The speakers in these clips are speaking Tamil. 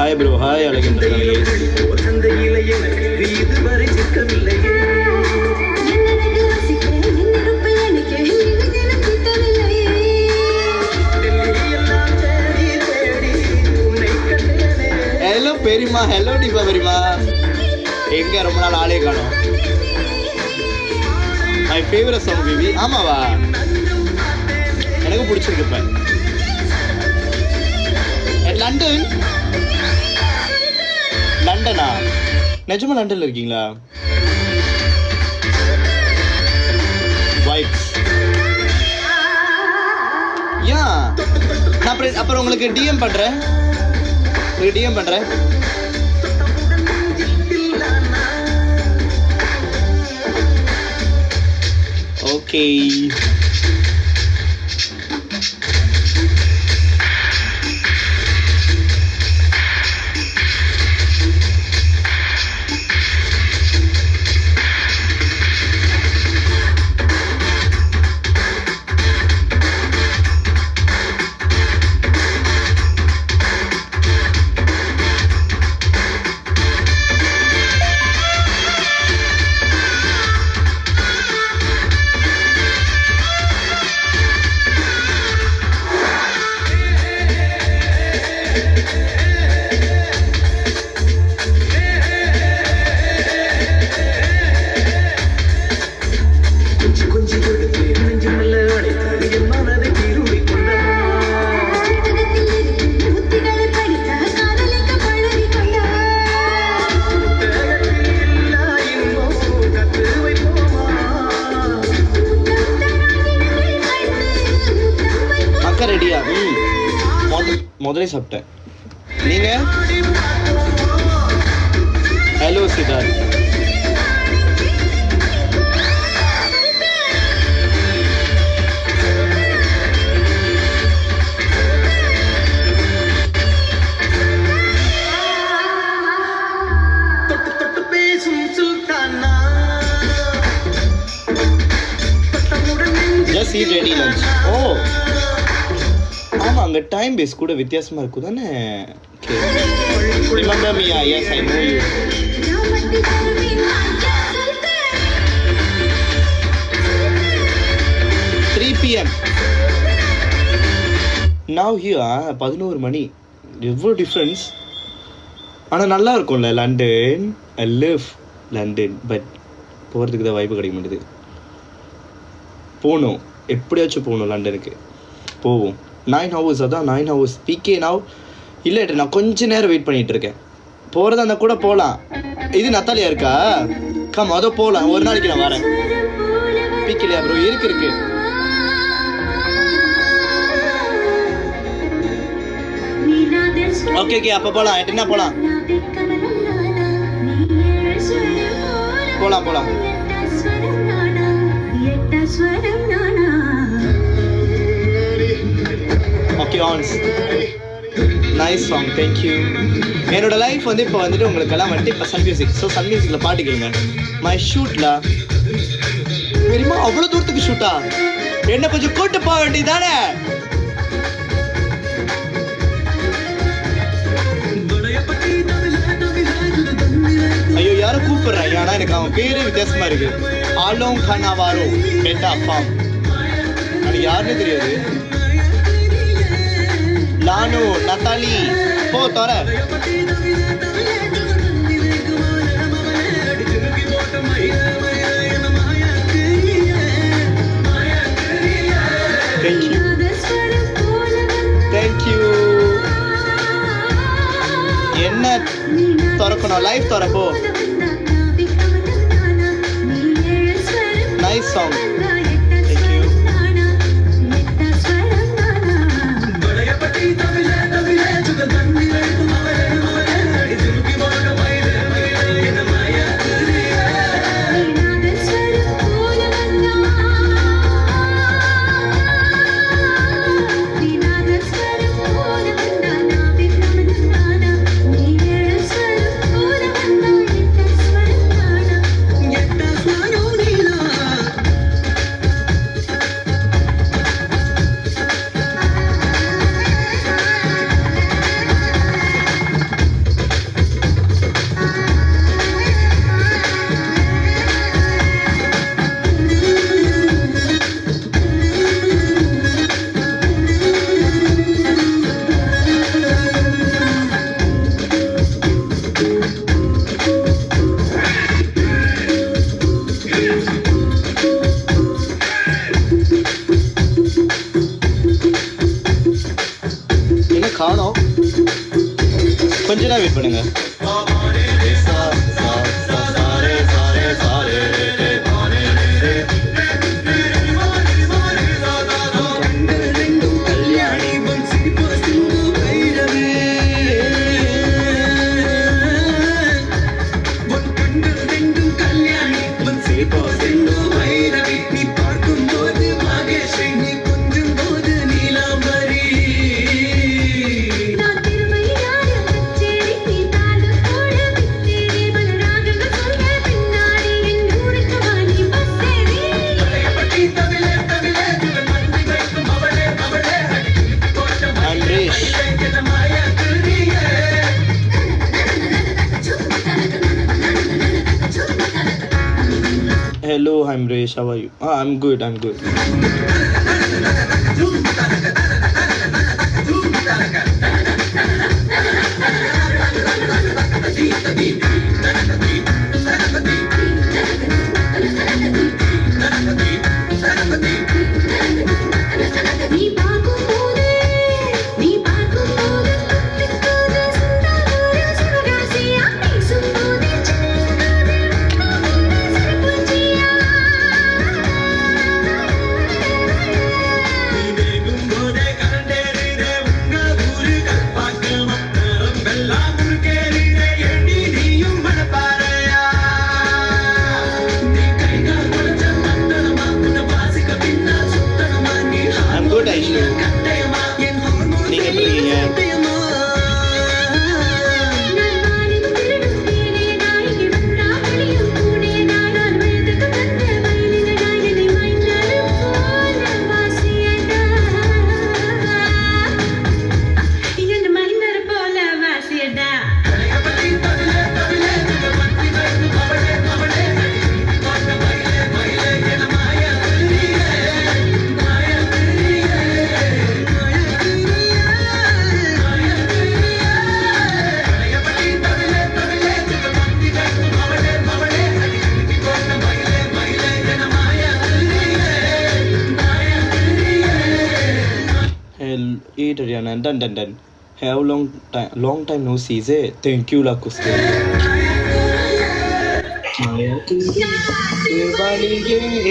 ஹாய் ப்ரோ, ஹாய் அழகின்ற ஹலோ பெரியமா, ஹலோ டிபா பெரியமா, எங்க ரொம்ப நாள் ஆளே காணோம். My favourite song baby. ஆமாவா, எனக்கு பிடிச்சிருக்கு. இப்ப லண்டன், லண்டனா? நிஜமா லண்டன்ல இருக்கீங்களா? வைப்ஸ் யா. நான் அப்புறம் உங்களுக்கு டிஎம் பண்றேன், ஓகே. ரெடியா? முதலே சாப்பிட்டேன். நீங்க? Hello Siddharth. Just eat ready lunch. Oh. ஆமா, அங்க டைம் பேஸ் கூட வித்தியாசமா இருக்கும் தானே. Remember me? Yes, I know you. 3 PM. Now here 11 மணி. எவ்வளோ டிஃப்ரென்ஸ். ஆனால் நல்லா இருக்கும்ல London. I live London. But போகிறதுக்கு தான் வாய்ப்பு கிடைக்க மாட்டேது. போகணும், எப்படியாச்சும் போகணும் லண்டனுக்கு. போவோம். 9 hours, அதான் 9 hours. பிகே நாவ் இல்லை, நான் கொஞ்ச நேரம் வெயிட் பண்ணிட்டு இருக்கேன். போகிறதா இருந்தால் கூட போகலாம். இது நத்தாலியா இருக்கா? கம், அதோ போகலாம். ஒரு நாளைக்கு நான் வரேன். பிகேலையா ப்ரோ? இருக்கு. ஓகே, அப்போ போகலாம். என்ன போகலாம்? போகலாம். ஓகே, ஆன்ஸ். Nice song, thank you. என்னோட லைஃப் வந்து இப்போ வந்துட்டு உங்களுக்கெல்லாம் வந்துட்டு இப்போ சன் மியூசிக். ஸோ சன் மியூசிக்கில் பாட்டு கேளுங்க. மை ஷூட்ல தெரியுமா, அவ்வளோ தூரத்துக்கு ஷூட்டா? என்ன கொஞ்சம் கூட்டு போக வேண்டியதானே? ஐயோ, யாரும் கூப்பிடுறேன். ஆனால் எனக்கு அவன் பேரு வித்தியாசமா இருக்கு. ஆலோங் கனாவாரோ பெட்டா ஃபார்ம். அது யாருன்னு தெரியாது. லானு, நத்தாலி, போ தோற. தேங்க்யூ. என்ன திறக்கணும்? லைஃப் திறப்போ. Nice song. கொஞ்ச நேரம் வெயிட் பண்ணுங்க. Hello, Himresh. How are you? I'm good. Done. Have long time no see. Thank you, Lakuste.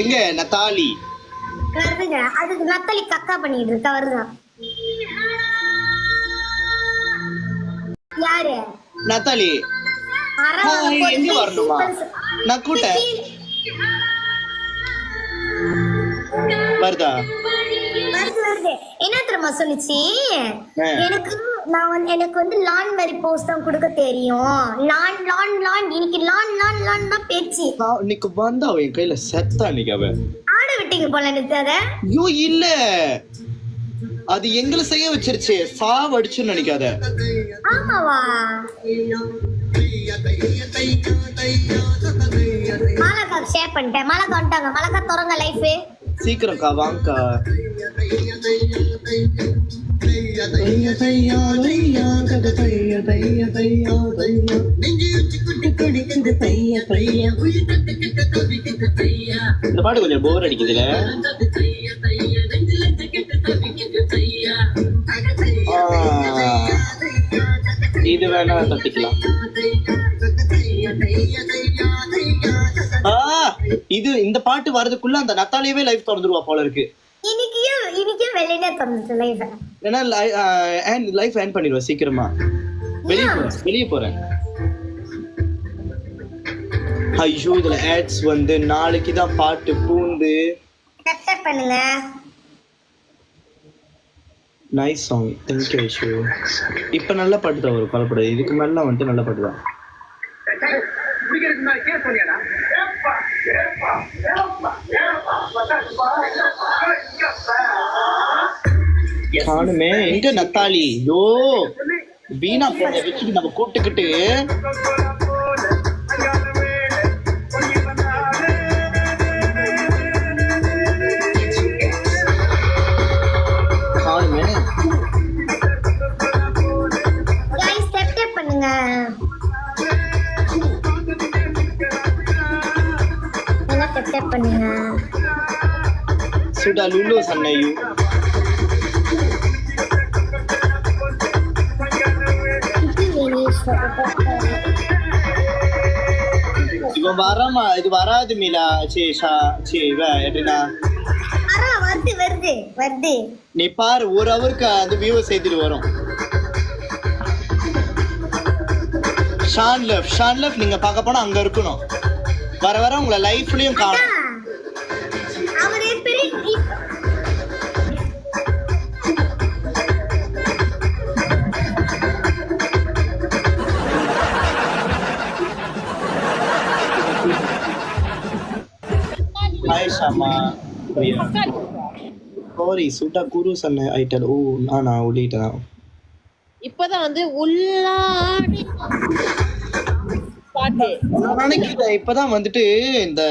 எங்க நத்தாலி? வருதுங்க. அதுக்கு நத்தாலி கக்கா பண்ணிட்டு இருக்கா. வருதா? யாரு? நத்தாலி. எங்க வரணுமா? நான் கூட்ட. வருதா? வருது. என்ன தெரியுமா சொல்லிச்சு? எனக்கு வந்து லான் மாதிரி போஸ்ட் தான் கொடுக்க தெரியும். லான் இன்னைக்கு லான் தான் பேச்சு. இன்னைக்கு வந்தா அவன் கையில செத்தா இன்னைக்கு அவ. ஆட விட்டீங்க போல நினைச்சாத. ஐயோ இல்ல. அது எங்களை செய்ய வச்சிருச்சு. சாவடிச்சுன்னு நினைக்காத. ஆமாவா? மாலக்கா ஷேர் பண்ணிட்டேன். மாலக்கா வந்துட்டாங்க. மாலக்கா தொடங்க லைஃப். சீக்கிரம்க்கா வாங்கக்கா. இந்த பாட்டு கொஞ்சம் போர் அடிக்குதுல. இது வேணா தட்டிக்கலாம். இது இந்த பாட்டு வரதுக்குள்ள அந்த நத்தாலியவே லைஃப் திறந்துருவா போல இருக்கு. இன்னைக்கு வெளியில திறந்துச்சு லைஃப். ஏன்னா லைஃப் எண்ட் பண்ணிடுவா சீக்கிரமா. வெளியே போறேன். ஐயோ இதுல ஆட்ஸ் வந்து நாளைக்கு தான் பாட்டு பூந்து. சப்ஸ்கிரைப் பண்ணுங்க. Nice song. Thank you Aishu. இப்ப நல்ல பாட்டு தான் வரும். கலப்படாது. இதுக்கு மேல வந்துட்டு நல்ல பாட்டு தான். காணுமே எங்க நத்தாலி? யோ வீணா போன வச்சுட்டு நம்ம கூப்பிட்டுக்கிட்டு காணுமே. பண்ணுங்க. பண்ணுங்க. Sudah lulus Anayu. Itu finish. இவன் வரமா இது வராது மீலா சேஷா சே இவ எப்படின்னா வருது வருது வருது. நீ பாரு ஒரு அவருக்கு அந்த வியூவை சேர்த்துட்டு வரும். ஷான் லவ் நீங்க பார்க்க போனா அங்க இருக்கணும். வர வர உங்களை லைஃப்லயும் காணும். அவரே பெரிய Hai sama Priya. Sorry, sudah kurus sana item. Oh, நான் உள்ளிட்டேன். இப்பதான் வந்து உள்ளாடி பாட்டு நினைக்கிறேன். இப்பதான் வந்துட்டு இந்த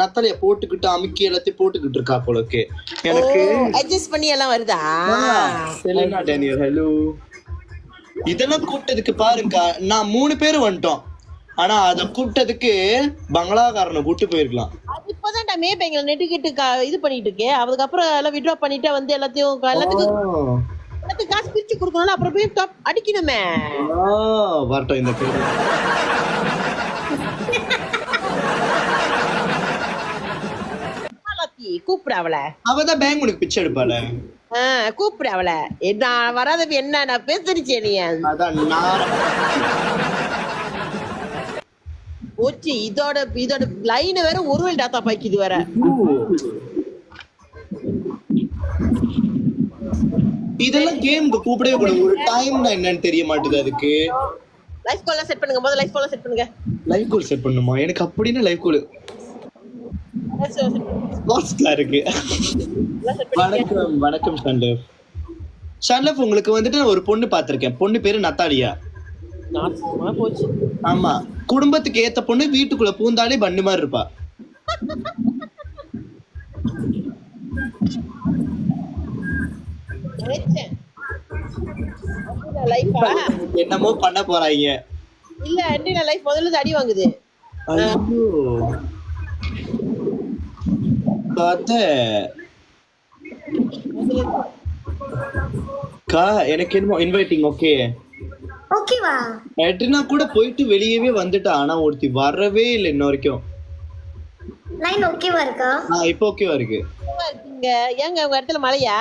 நத்தாலிய போட்டுக்கிட்டு அமுக்கி எல்லாத்தையும் போட்டுக்கிட்டு இருக்கா போலக்கு. எனக்கு அட்ஜஸ்ட் பண்ணி எல்லாம் வருதா? Selina Daniel hello. இதெல்லாம் கூப்பிட்டதுக்கு பாருங்க, நான் 3 பேர் வந்துட்டோம். ஆனா அத கூப்பிட்டதுக்கு பங்களாக்காரனை கூட்டு போயிருக்கலாம். அது இப்பதான் மேப் எங்களை நெட்டுக்கிட்டு இது பண்ணிட்டு இருக்கேன். அதுக்கப்புறம் எல்லாம் விட்ரா பண்ணிட்டு வந்து எல்லாத்துக்கும் காசு பிரிச்சு கொடுக்கணும்ல, அப்புறம் போய் அடிக்கணுமே. வரட்டும் இந்த பேர். கூப்பிடு அவளை. அவதான் பேங்க் உனக்கு பிச்சை எடுப்பாள. கூப்பிடு அவளை. நான் வராத என்ன நான் பேசுறேன் நீ. அதான் நான் போச்சு. இதோட லைன் வேற ஒருவேளை டாத்தா பாய்க்குது வேற. இதெல்லாம் கேம்க்கு கூப்பிடவே கூடாது. ஒரு டைம்னா என்னன்னு தெரிய மாட்டேது அதுக்கு. லைஃப் கால் செட் பண்ணுங்க. முதல்ல லைஃப் கால் செட் பண்ணுங்க. லைவ் கால் செட் பண்ணுமா? எனக்கு அப்படினா லைவ் கால் ஸ்பாட்ஸ்ல இருக்கு. வணக்கம் ஷான்லவ். உங்களுக்கு வந்துட்டு நான் ஒரு பொண்ணு பாத்திருக்கேன். பொண்ணு பேரு நத்தாலியா. போச்சு. ஆமா, குடும்பத்துக்கு ஏத்த பொண்ணு. வீட்டுக்குள்ள பூந்தாலே பண்ணு மாதிரி இருப்பா. என்னமோ பண்ண போறாங்க. இல்ல அன்றைய லைஃப் முதல்ல அடி வாங்குது. எனக்கு என்னமோ இன்வைட்டிங். ஓகே ஓகேவா? எட்ரினா கூட போயிட்டு வெளியவே வந்துட்டா. ஆனா ஒருத்தி வரவே இல்லை இன்ன வரைக்கும். லைன் ஓகேவா இருக்கா? இப்போ ஓகேவா இருக்கு. இருக்கீங்க ஏங்க உங்க இடத்துல மழையா?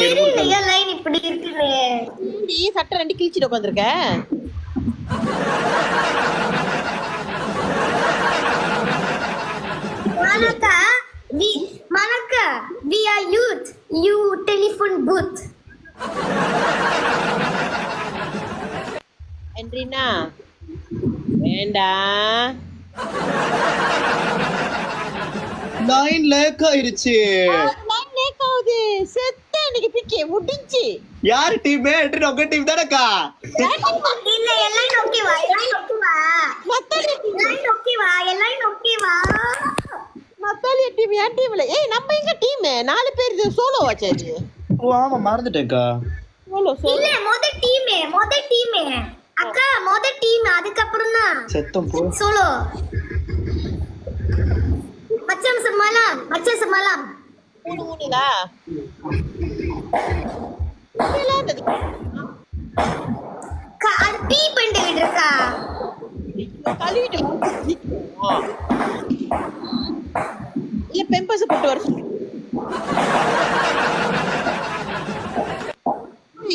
தெரியலையா லைன் இப்படி இருக்குன்னு. நீ சட்டை 2 கிழிச்சிட்டு உட்காந்துருக்க. மனக்கா we are youth, you telephone booth. என்ட்ரினா வேண்டாம். லைன் லேக் ஆயிருச்சு. லைன் லேக் ஆகுது. செத்த இன்னைக்கு பிக்கே முடிஞ்சு. யார் டீம்? என்ட்ரினா உங்க டீம் தானக்கா? இல்ல எல்லாம் ஓகேவா? எல்லாம் ஓகேவா? மத்தடி லைன் ஓகேவா? எல்லாம் ஓகேவா? மத்தாலி டீம் ஏன் டீம்ல? ஏய் நம்ம எங்க டீம் 4 பேர் இது சோலோ வாச்சாச்சு. ஓ ஆமா மறந்துட்டேன்க்கா. சோலோ இல்ல மொத டீம் அக்கா மொத டீம். அதுக்கு அப்புறம் தான் செத்தம் போ சோலோ. மச்சான் சமாலாம் மூணுங்களா? அது டீ பண்ணிட்டு இருக்கா. கழுவிட்டு இல்ல பெம்பர்ஸ் போட்டு வர சொல்லு.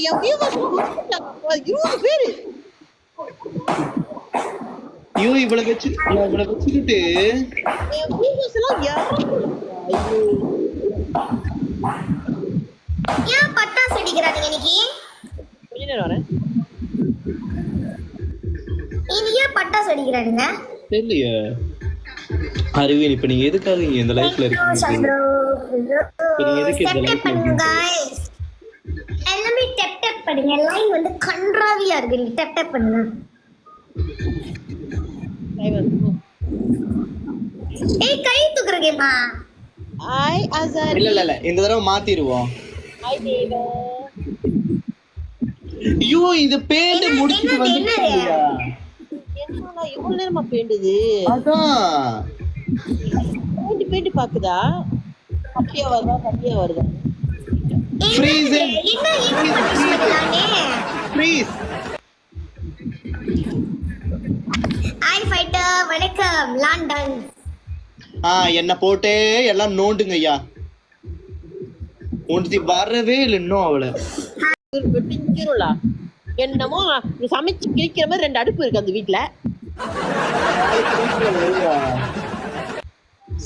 என் வியூவர்ஸ் 20 பேரு. ஐயோ இவ்வளவு வச்சுக்கிட்டு என் வியூவர்ஸ் எல்லாம் ஏன் பட்டாசு அடிக்கிறாங்க இன்னைக்கு? கொஞ்ச நேரம் வரேன். இன்னைக்கு பட்டாசு அடிக்கிறாங்க தெரியலையே. அரவிந்த் இப்ப நீங்க எதுக்காக இந்த லைஃப்ல இருக்கீங்க? எல்லாமே டெப் பண்ணுங்க. லைன் வந்து கன்றாவியா இருக்கு. நீங்க டெப் பண்ணுங்க. ஏய் கை தூக்குறீங்கம்மா. ஐ அசர் இல்ல இந்த தடவை மாத்திடுவோம். ஐ தேவ ஐயோ இந்த பேண்ட் முடிச்சிட்டு வந்துட்டீங்களா? என்னடா இவ்வளவு நேரமா பேண்டுது? அதான் பேண்ட் பாக்குதா? அப்படியே வருதா? Freeze. என்ன punishment நானே? Freeze. Hi fighter, வணக்கம் லண்டன். என்ன போட்டே எல்லாம் நோண்டுங்க ஐயா. ஒன்றுத்தி வரவே இல்லை இன்னும் அவளை. வெட்டிஞ்சிரும்ல. என்னமோ நீ சமைச்சு கிழிக்கிற மாதிரி 2 அடுப்பு இருக்கு அந்த வீட்டுல.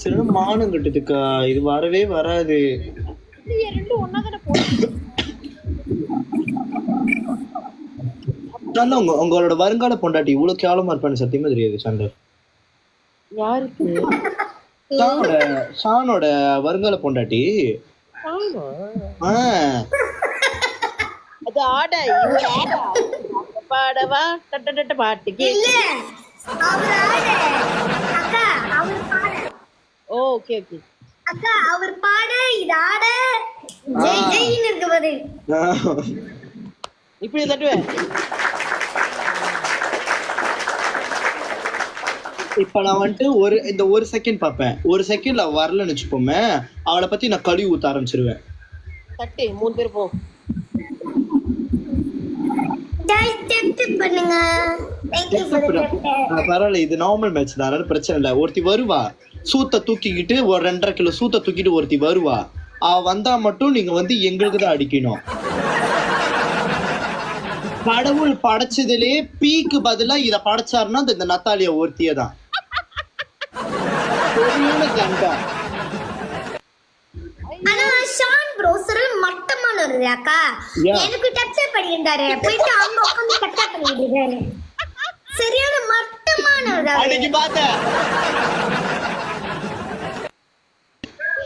சில மானம் கட்டுதுக்கா, இது வரவே வராது. 2 ஒண்ணா தானே போடுது. உங்களோட வருங்கால பொண்டாட்டி இவ்வளவு கேவலமா இருப்பான்னு சத்தியமா தெரியாது சண்டை. யாருக்கு? ஷானோட வருங்கால பொண்டாட்டி. அது ஆட இவ ஆட பாடவா டட்ட பாட்டுக்கு இல்ல அவர் ஆட அக்கா அவர் பாட. ஓகே ஓகே அக்கா அவர் பாட இது ஆட ஜெய் ஜெய்ன்னு இருக்கு பாரு. இப்படி தட்டுவேன். இப்ப நான் வந்துட்டு இந்த ஒரு செகண்ட் பாப்பேன். ஒரு செகண்ட்ல வரலன்னு வச்சுப்போமே, அவளை பத்தி நான் கழுவி ஊத்த ஆரம்பிச்சிருவேன். தட்டு 3 பேர் போ. பண்ணுங்க. பரவாயில்ல, இது நார்மல் மேட்ச் தான், அதனால பிரச்சனை இல்ல. ஒருத்தி வருவா சூத்த தூக்கிக்கிட்டு, ஒரு 2.5 கிலோ சூத்த தூக்கிட்டு ஒருத்தி வருவா. அவ வந்தா மட்டும் நீங்க வந்து எங்களுக்கு தான் அடிக்கணும். கடவுள் படைச்சதுலே பீக்கு பதிலா இத படைச்சாருன்னா இந்த நத்தாலியா ஒருத்தியே தான். ஆனா ஷான் ப்ரோ சரி மட்டமானவர் அக்கா. எனக்கு டச் பண்ணியிருந்தாரு, போயிட்டு அங்க உட்காந்து டச் பண்ணிருக்காரு. சரியான மட்டமானவர். அன்னைக்கு பார்த்தேன்.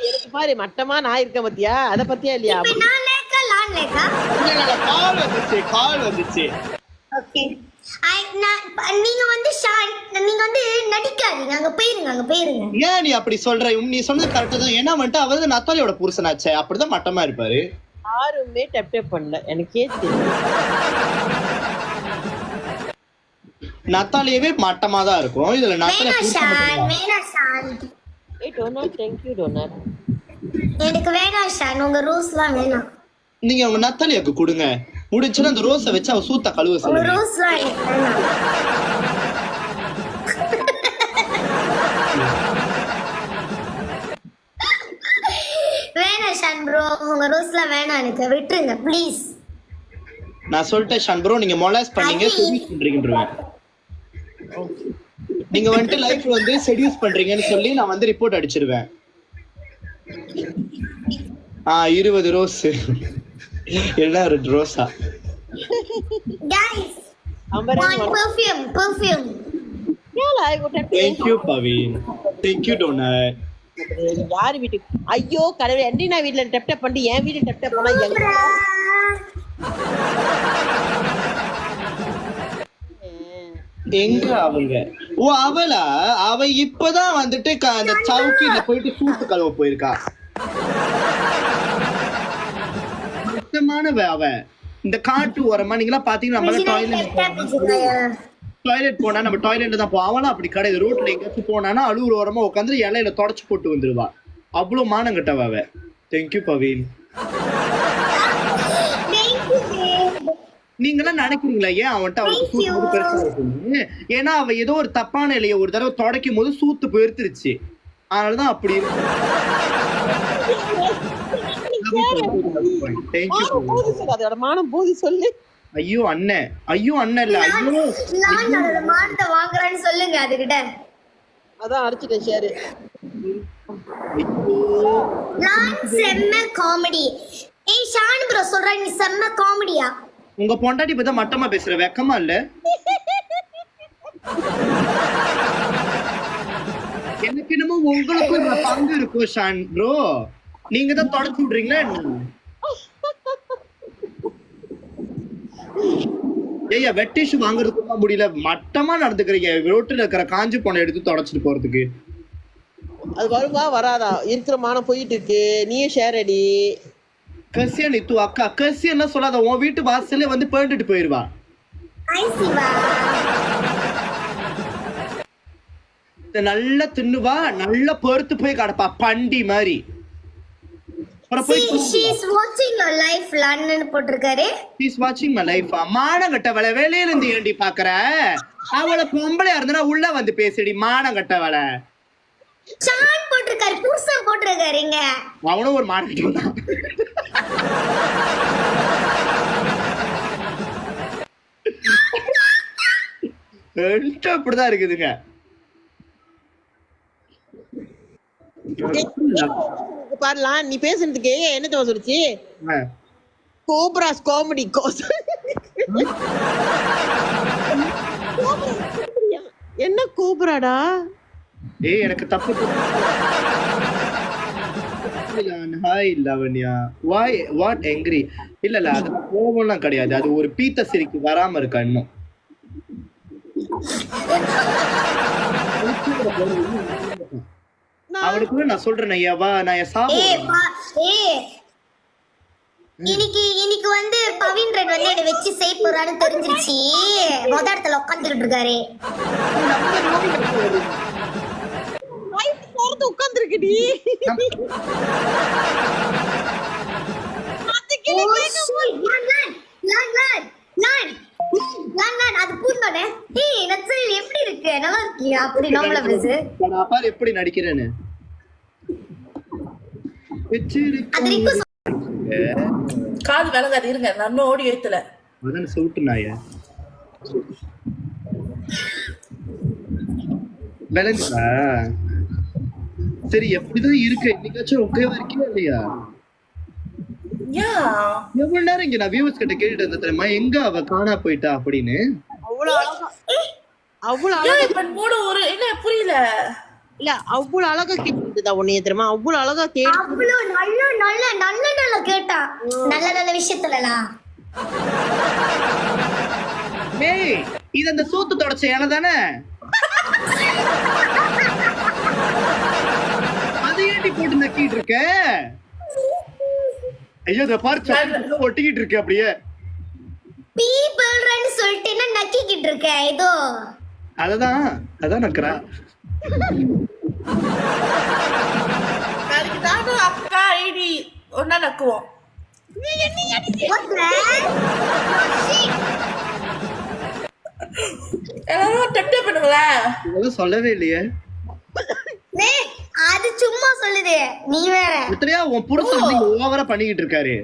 எனக்கு பாரு மட்டமா நான் இருக்கேன் பாத்தியா, அத பத்தியா இல்லையா? நான் லேக்கா லான் லேக்கா கால் வந்துச்சு. ஓகே நீங்க வந்து ஷான் நீங்க வந்து நடிக்காதீங்க, அங்க போயிருங்க. ஏன் நீ அப்படி சொல்ற? நீ சொன்னது கரெக்ட் தான். ஏன்னா வந்துட்டு அவர் நத்தாலியோட புருஷனாச்சே, அப்படிதான் மட்டமா இருப்பாரு. யாருமே டப் பண்ணல, எனக்கே தெரியும். நத்தாலியவே மட்டமா தான் இருக்கும். இதுல நத்தாலியா டோனாட் தேங்க்யூ டோனாட். எனக்கு வேணாம் ஷான், உங்க ரோஸ்லாம் வேணாம். நீங்க உங்க நத்தாலியாக்கு கொடுங்க. முடிச்சுன்னா அந்த ரோஸை வச்சு அவ சூத்த கழுவ சொல்லுங்க. ரோஸ்லாம் எனக்கு வேணாம். வேணாம் ஷான் ப்ரோ, உங்க ரோஸ்லாம் வேணாம், எனக்கு விட்டுருங்க ப்ளீஸ். நான் சொல்லிட்டேன் ஷான் ப்ரோ, நீங்க மொலாஸ் பண்ணீங்க, செடியூஸ் பண்றீங்கன்றேன். நீங்க வந்துட்டு லைஃப்ல வந்து செடியூஸ் பண்றீங்கன்னு சொல்லி நான் வந்து ரிப்போர்ட் அடிச்சிருவேன். 20 ரோஸ் என்ன 2 ரோஸா? Guys, one perfume. Thank you Paveen. Thank you டோனாட். யார் வீட்டுக்கு? ஐயோ கடவுளே, என்டினா வீட்ல டப் பண்ணி என் வீட்ல டப் பண்ணா எங்க அவங்க? ஓ அவளா? அவ இப்பதான் வந்துட்டு அந்த சவுக்கில போயிட்டு சூத்து கழுவ போயிருக்கா. அவ இந்த காட்டு ஓரமா நீங்களா பாத்தீங்கன்னா டாய்லெட் போனா நம்ம டாய்லெட்ல தான் போவோம். அவனா அப்படி கிடையாது. ரோட்ல எங்கேயாச்சும் போனானா அழுவுற ஓரமா உட்காந்து இலையில தொடச்சு போட்டு வந்துருவா. அவ்வளவு மானம் கட்டவ அவ. தேங்க்யூ பவீன். நீங்களாம் நினைக்கிறீங்களா ஏன் அவன்ட்டு அவளுக்கு சூத்து பெருசா இருக்குன்னு? ஏன்னா அவ ஏதோ ஒரு தப்பான இலைய ஒரு தடவை துடைக்கும் போது சூத்து போயிருச்சு. அதனாலதான் அப்படி இருக்கு. ஐயோ அண்ணன், ஐயோ அண்ணன் இல்ல, ஐயோ மானத்தை வாங்குறான்னு சொல்லுங்க அதுகிட்ட. அதான் அடிச்சிட்டேன் ஷேர். நான் செம்ம காமெடி. ஏய் ஷான் ப்ரோ சொல்றா நீ செம்ம காமெடியா? உங்க பொண்டாட்டி பத்தி மட்டமா பேசுற, வெக்கமா இல்ல? எனக்கு என்னமோ உங்களுக்கு ஒரு பங்கு இருக்கும் ஷான் ப்ரோ. நீங்க தான் தொடச்சு விடுறீங்களா? ஏய்யா வெட்டிஷ் வாங்குறதுக்கு முடியல, மட்டமா நடந்துக்கிறீங்க. ரோட்டுல இருக்கிற காஞ்சி போன எடுத்து தொடச்சிட்டு போறதுக்கு. அது வருவா வராதா? இருக்கிற மானம் போயிட்டு இருக்கு. நீயே ஷேர் அடி. கசியன் இத்து அக்கா கசியன் சொல்லாத. உன் வீட்டு வாசல்ல வந்து பேண்டுட்டு போயிருவா. நல்லா தின்னுவா, நல்லா பொறுத்து போய் கிடப்பா பண்டி மாதிரி. அப்புறம் போய் she is watching your life லான்னு போட்டிருக்காரு. she is watching my life. மானங்கட்டவள வெளியில இருந்து ஏண்டி பாக்குற? அவள பொம்பளையா இருந்தா உள்ள வந்து பேசிடி மானங்கட்டவள. சான் போட்டிருக்காரு, புருஷன் போட்டிருக்காருங்க. அவனும் ஒரு மானங்கட்டவன் தான். அப்படிதான் இருக்குதுங்க. பாரலாம் நீ பேசுறதுக்கு என்ன தெரியுமா சொல்லுச்சு? கோப்ராஸ் காமெடி என்ன கோப்ராடா? ஏய் எனக்கு தப்பு. Hi Lavanya. why what angry? இல்ல அது கோபம்லாம் கிடையாது. அது ஒரு பீத்த சிரிக்கு வராம இருக்கா இன்னும். அவனுக்கு நான் சொல்றேன் ஐயாவா நான் சாப்பிடுறேன். இன்னைக்கு வந்து பவின்ரன் வந்து என்ன வச்சு சேவ் போறான்னு தெரிஞ்சிருச்சு. மொத இடத்துல உட்கார்ந்துட்டு இருக்காரு. உட்கார்ந்துருக்குடி. அது பூந்தோனே ஏய் நச்சல் எப்படி இருக்கு நல்லா இருக்கியா அப்படி நம்மள பேசு. நான் பாரு எப்படி நடிக்கிறேன்னு. காது விலகாது இருங்க நான் ஓடி ஏத்தல. அதான் சவுட்டு நாய விளங்குதா? சரி எப்படிதான் இருக்கு இன்னைக்காச்சும் ஓகேவா இருக்கியா இல்லையா? எவ்வளவு நேரம் இங்க நான் வியூவர்ஸ் கிட்ட கேட்டுட்டு இருந்தேன் தெரியுமா எங்க அவ காணா போயிட்டா அப்படின்னு. அவ்வளவு என்ன புரியல. இல்ல அவ்வளவு அழகா கேட்டுதா உன்னைய தெரியுமா? அவ்வளவு அழகா கேட்டு அவ்வளவு நல்ல கேட்டா நல்ல விஷயத்துலலாம். ஏய் இது அந்த சூத்து தொடச்ச இலை தானே? அதை ஏண்டி போட்டு நக்கிட்டு இருக்க? ஐயோ இத பாரு ஒட்டிக்கிட்டு இருக்கு அப்படியே. பீப்பிள்னு சொல்லிட்டு என்ன நக்கிக்கிட்டு இருக்க? ஏதோ அதான் நக்கறா. நாளைக்கு நானும் அக்கா ஐடி ஒன்னா நக்குவோம். எல்லாரும் டெப்டே பண்ணுங்களா? இதெல்லாம் சொல்லவே இல்லையே. அது சும்மா சொல்லுது நீ வேற. உத்தரையா உன் புருஷன் வந்து ஓவரா பண்ணிக்கிட்டு இருக்காரு.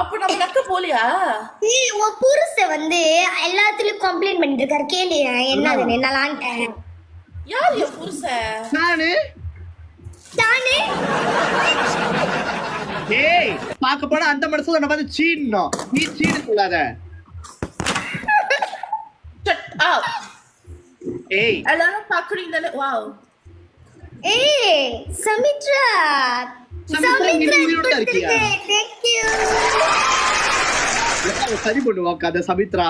அப்ப நம்ம நக்க போலியா? உன் புருஷன் வந்து எல்லாத்துலயும் கம்ப்ளைண்ட் பண்ணிட்டு இருக்காரு. கேளு என்னது என்னலான்ட்ட. யார் என் புருஷன்? நானு. ஏய் பாக்க போனா அந்த மனசுல நம்ம வந்து சீனணும். நீ சீன சொல்லாத. ஏய் எல்லாரும் பாக்குறீங்களே வாவ். ஏய் சமித்ரா உயிரோட இருக்கியா? Thank you. சரி பண்ணுவா கதை சமித்ரா.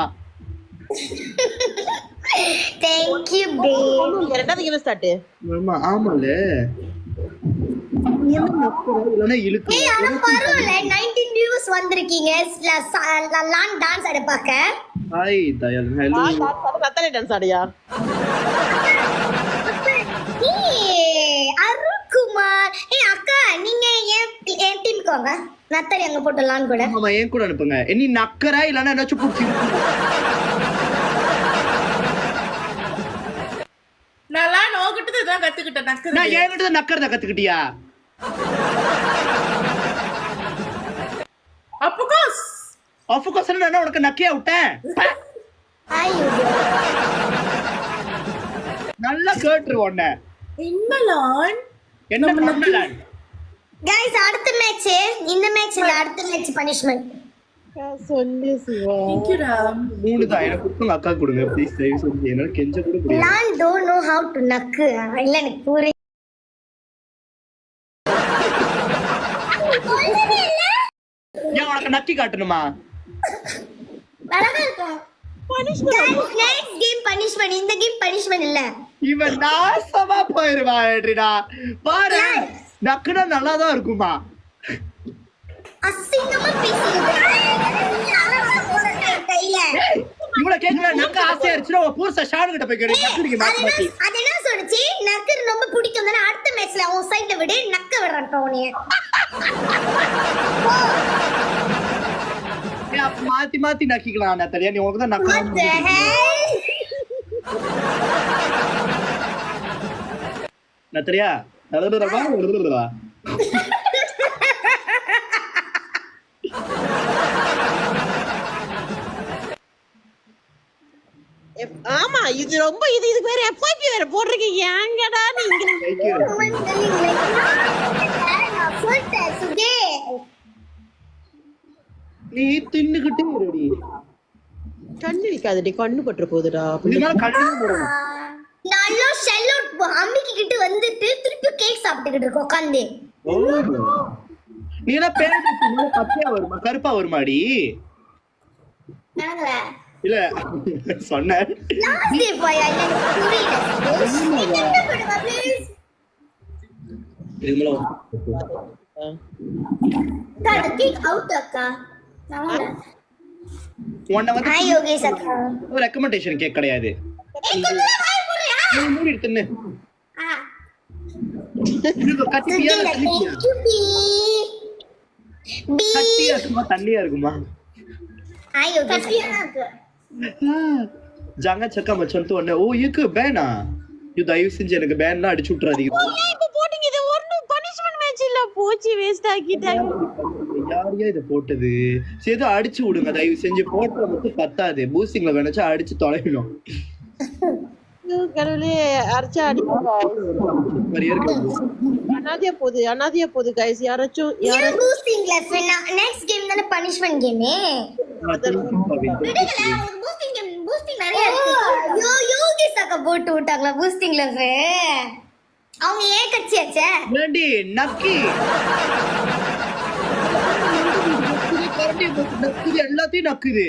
Thank you babe. ரெண்டாவது கேம் ஸ்டார்ட். ஆமால இல்லனா இழுக்கு. ஏய் அட பரவாயில்லை 19 வியூஸ் வந்திருக்கீங்க. லான் டான்ஸ் ஆட பாக்க. Hi Dayal hello. Natalie dance ஆடியா? ஏய் அருண்குமார். ஏய் அக்கா நீங்க என் டீமுக்கு வாங்க. நத்தாலி அங்க போட்டு லான் கூட. ஆமா ஏன் கூட அனுப்புங்க. நீ நக்கறா இல்லனா ஏதாச்சும் புடிச்சு நான் நோக்கிட்டு தான் கத்துக்கிட்டேன் நக்கறது. நான் ஏன்கிட்ட நக்கறத கத்துக்கிட்டியா? அஃப்கோர்ஸ் நான் உனக்கு நக்கியா விட்டேன். நல்லா கேட்டுரு உன்னை. என்ன பண்ணலான்? गाइस அடுத்த மேட்ச் இந்த மேட்ச் இல்ல அடுத்த மேட்ச் பனிஷ்மென்ட். சொல்லு சிவா. Thank you Ram. மூணு தான் எனக்கு கொடுங்க அக்கா கொடுங்க ப்ளீஸ் தயவு செஞ்சு என்னால கெஞ்ச கூட முடியாது. நான் don't know how to நக்கு. இல்ல எனக்கு புரியல. ஏன் உனக்கு நக்கி காட்டணுமா? அழகா இருக்கும். Punishment next game punishment. இந்த கேம் பனிஷ்மென்ட் இல்ல. இவன் நாசமா போயிருவா ஏடிடா. பாரு நக்குனா நல்லா தான் இருக்குமா? அசிங்கமா பேசுறீங்க. கையில இவள கேக்குற நக்க ஆசையா இருந்துச்சுனா உன் புருஷ ஷான் கிட்ட போய் கேளு. நக்குறீங்க மாத்தி மாத்தி. அது என்ன சொல்லுச்சு? நக்கு ரொம்ப பிடிக்கும் தான. அடுத்த மேட்ச்ல அவன் சைடுல விடு நக்க விடுறான் டோனிய. அப்ப மாத்தி மாத்தி நக்கிக்கலாம் நத்தலியா, நீ உனக்கு தான் What the hell? நத்தலியா ஆமா இது ரொம்ப இது வேற எஃப்ஐபி வேற போடுறீங்க. ஏங்கடா நீங்க Someone telling like, நான் சொல்லிட்டேன் சுகே. நீ தின்னுகிட்டே இருடி, கண்ணு வைக்காதடி, கண்ணு பற்ற போகுதுடா. இதனால கண்ணு போடணும். நல்லா ஷெல்லோட் அம்மிக்கிட்டு வந்துட்டு திருப்பி கேக் சாப்பிட்டுக்கிட்டு இருக்கோம் உட்காந்து. நீ எல்லாம் பேருந்து பச்சையா வருமா கருப்பா வருமாடி? இல்ல சொன்ன லாஸ்ட் டே போயா எனக்கு புரியல. என்ன பண்ணுங்க ப்ளீஸ். கேக் அவுட் அக்கா. உன்னை வந்து ஹாய் யோகேஷ் அக்கா. ஒரு ரெக்கமெண்டேஷன் கேக் கிடையாது. மூடி எடுத்துன்னு கட்டியா இருக்குமா தண்ணியா இருக்குமா? ஹாய் யோகேஷ் அக்கா. ஜாங்க சக்கா மச்சான் तो ஓ இதுக்கு பேனா இது தயவு செஞ்சு எனக்கு பேன்லாம் அடிச்சு விட்டுறாதீங்க. இப்ப போடிங்க இது ஒரு பனிஷ்மென்ட் மேட்ச் இல்ல, போச்சு வேஸ்ட் ஆக்கிட்டாங்க. யாரையா இத போட்டது? சேது அடிச்சு விடுங்க தயவு செஞ்சு, போட்டா மட்டும் பத்தாது, பூஸ்டிங்ல வேணாச்சா அடிச்சு தொலைக்கணும். கடவுளே அர்ச்சா அடிப்பாங்க. அனாதியா போகுது கைஸ். யாராச்சும் ஏன் பூஸ்டிங்ல நெக்ஸ்ட் கேம் தான பனிஷ்மென்ட் கேம். விடுங்கல உங்களுக்கு பூஸ்டிங் நிறைய இருக்கு. யோகேஷ் அக்கா போட்டு விட்டாங்களா பூஸ்டிங்ல? அவங்க ஏன் கட்சியாச்சே ஏண்டி நக்கி எல்லாத்தையும் நக்குது.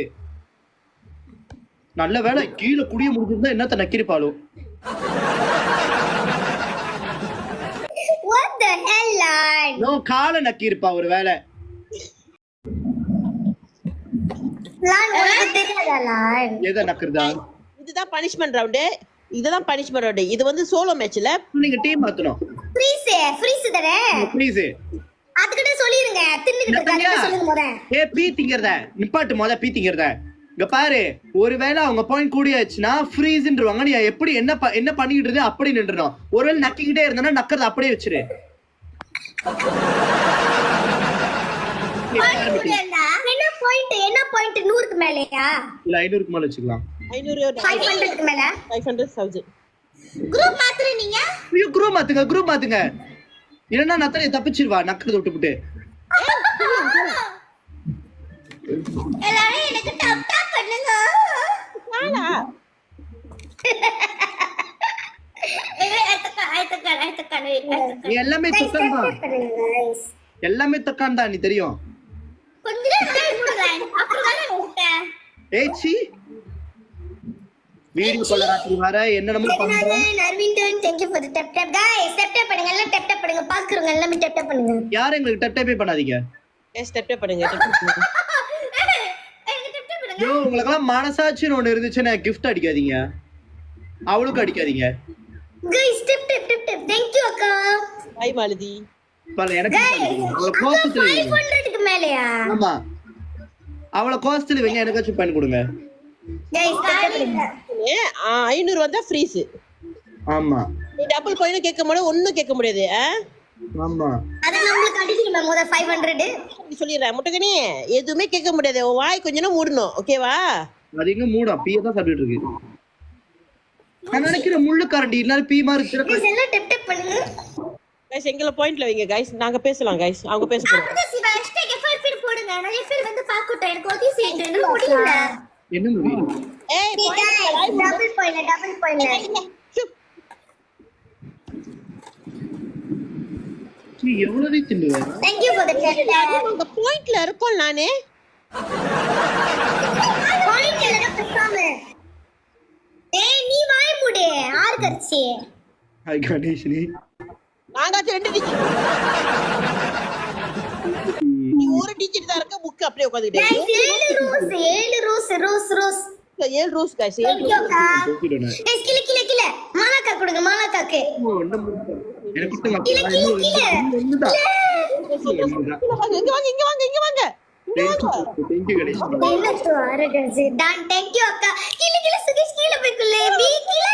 நல்ல வேலை கீழே குடிய முடிஞ்சிருந்தா என்னத்த நக்கிருப்பாலும். What the hell lad? No கால நக்கிருப்பா ஒரு வேலை. லான் உனக்கு தெரியாதா லான்? எதை நக்குறதா? இதுதான் பனிஷ்மென்ட் ரவுண்ட். இதுதான் பனிஷ்மென்ட் ரவுண்ட். இது வந்து சோலோ மேட்ச்ல நீங்க டீம் மாத்தணும். ஃப்ரீஸ் தானே? ப்ளீஸ் அதுக்கிட்ட சொல்லிருங்க. தின்னுக்கிட்டு இருக்காங்க சொல்லுங்க முறை. பீ திங்கறத நிப்பாட்டு முத. பீ திங்கறத இங்க பாரு, ஒருவேளை அவங்க பாயிண்ட் கூடியாச்சுன்னா ஃப்ரீஸ்ன்றுவாங்க. நீ எப்படி என்ன பண்ணிக்கிட்டு இருந்தே அப்படி நின்றணும். ஒருவேளை நக்கிக்கிட்டே இருந்தா நக்கறத அப்படியே வச்சிரு. என்ன பாயிண்ட் 100க்கு மேலயா? இல்ல 500க்கு மேல வச்சுக்கலாம். 500 500க்கு மேல 500,000 குரூப் மாத்துறீங்க நீங்க? ஐயோ குரூப் மாத்துங்க. இல்லன்னா நத்தனை தப்பிச்சிருவா நக்கறத விட்டுட்டு. எல்லாரும் எனக்கு டப் டப் பண்ணுங்க. வாடா. நீ எல்லாமே தக்கான் தான். எல்லாமே தக்கான் தான், நீ தெரியும். கொஞ்ச நேரம் ஹாய் போடுங்க. அப்புறம் தான விட்டேன். ஏச்சி வீடியோ கால் ராத்திரி வர என்னென்னமோ பண்றோம். நர்வின்டன் thank you for the tap tap guys. tap tap பண்ணுங்க. எல்லாம் tap tap பண்ணுங்க. பாக்குறவங்க எல்லாமே tap tap பண்ணுங்க. யாரும் எங்களுக்கு டப் டப்பே பண்ணாதீங்க. ஸ்டெப் பண்ணுங்க. யோ உங்களுக்கெல்லாம் மனசாட்சின்னு ஒண்ணு இருந்துச்சுன்னா கிஃப்ட் அடிக்காதீங்க, அவளுக்கு அடிக்காதீங்க. guys tap tap tap tap. thank you அக்கா. ஹாய் மாலதி. பல எனக்கு அவள கோஸ்ட்ல 500க்கு மேலயா? ஆமா அவள கோஸ்ட்ல வெங்க எனக்காச்சும் பண்ணி கொடுங்க. guys tap tap பண்ணுங்க. 500 வந்தா ஃப்ரீஸ். ஆமா நீ டபுள் காயின் கேட்க முடியாது, ஒண்ணும் கேட்க முடியாது. ஆமா அத நம்மளுக்கு அடிக்கணுமா முத 500? அப்படி சொல்லிடுறேன் முட்டகனே. எதுவுமே கேட்க முடியாது, வாய் கொஞ்ச நேரம் மூடணும். ஓகேவா? அது எங்க மூடா பீ தான் சாப்பிட்டு இருக்கு. நான் நினைக்கிறேன் முள்ளு கரண்டி இல்ல பீ மாதிரி இருக்கு. guys எல்லாம் tap tap பண்ணுங்க. गाइस எங்கள பாயிண்ட்ல வைங்க गाइस, நாங்க பேசலாம் गाइस. அவங்க பேச போறாங்க. அப்படி சிவா #FR போடுங்க. நிறைய பேர் வந்து பாக்கட்டும். எனக்கு ஒதி சீட் என்ன முடியல. என்ன முடியும்? ஏய் டபுள் பாயிண்ட். நீ எவ்வளவு தின்னுவ? thank you for the tap tap. அந்த பாயிண்ட்ல இருக்கோம் நானே. பாயிண்ட் இல்ல பேசாம. ஏய் நீ வாய் மூடு. ஆர் கர்ச்சி. ஹாய் கணேஷ் நீ நாங்க 2 டிஜிட். நீ ஒரு டிஜிட் தான் இருக்க, புக் அப்படியே உட்கார்ந்துட்டே. guys 7 rose 7 rose guys. 7 rose. guys கில மாலாக்கா கொடுங்க. மாலாக்காக்கு எனக்கு கில இங்க வாங்க Thank you Ganesh. Thank you அக்கா. கீழ சுகேஷ் கீழ போய்க்குள்ளே. பீ கீழ.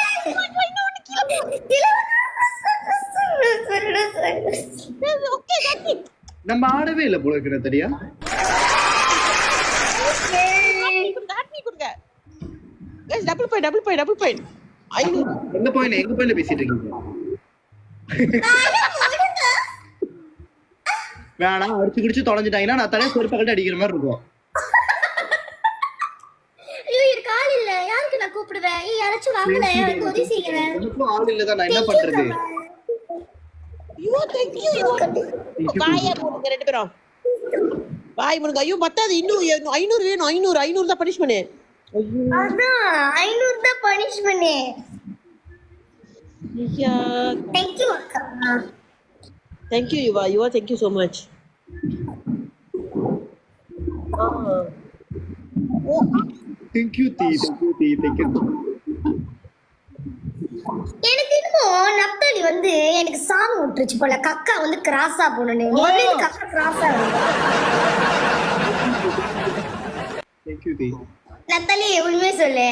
நம்ம ஆடவே இல்ல போல இருக்கிற தெரியா. Double point. எங்க போயில பேசிட்டு இருக்கீங்க? வேணாம் அடிச்சு குடிச்சு தொலைஞ்சிட்டாங்கன்னா நான் தலையை சொருப்ப கட்டி அடிக்கிற மாதிரி இருக்கும். கால் இல்ல யாருக்கு நான் கூப்பிடுவேன்? யாராச்சும் வாங்கல, எனக்கு உதவி செய்யுங்க. எனக்கும் ஆள் இல்ல தான், நான் என்ன பண்றது? ஐயோ thank you. பாயா போடுங்க ரெண்டு பேரும். பாய் முருங்க. ஐயோ பத்தாது, இன்னும் 500 வேணும். 500 தான் பனிஷ்மென்ட். அதான் 500 தான் பனிஷ்மென்ட். ஐயா Thank you அக்கா. thank you Yuva thank you so much. Thank you தி. எனக்கு இன்னும் நப்தாலி வந்து எனக்கு சாங் விட்டுருச்சு போல, கக்கா வந்து கிராஸா போனேன்னு. முதல்ல கக்கா கிராஸா. Thank you the. நப்தாலி உண்மையே சொல்லு.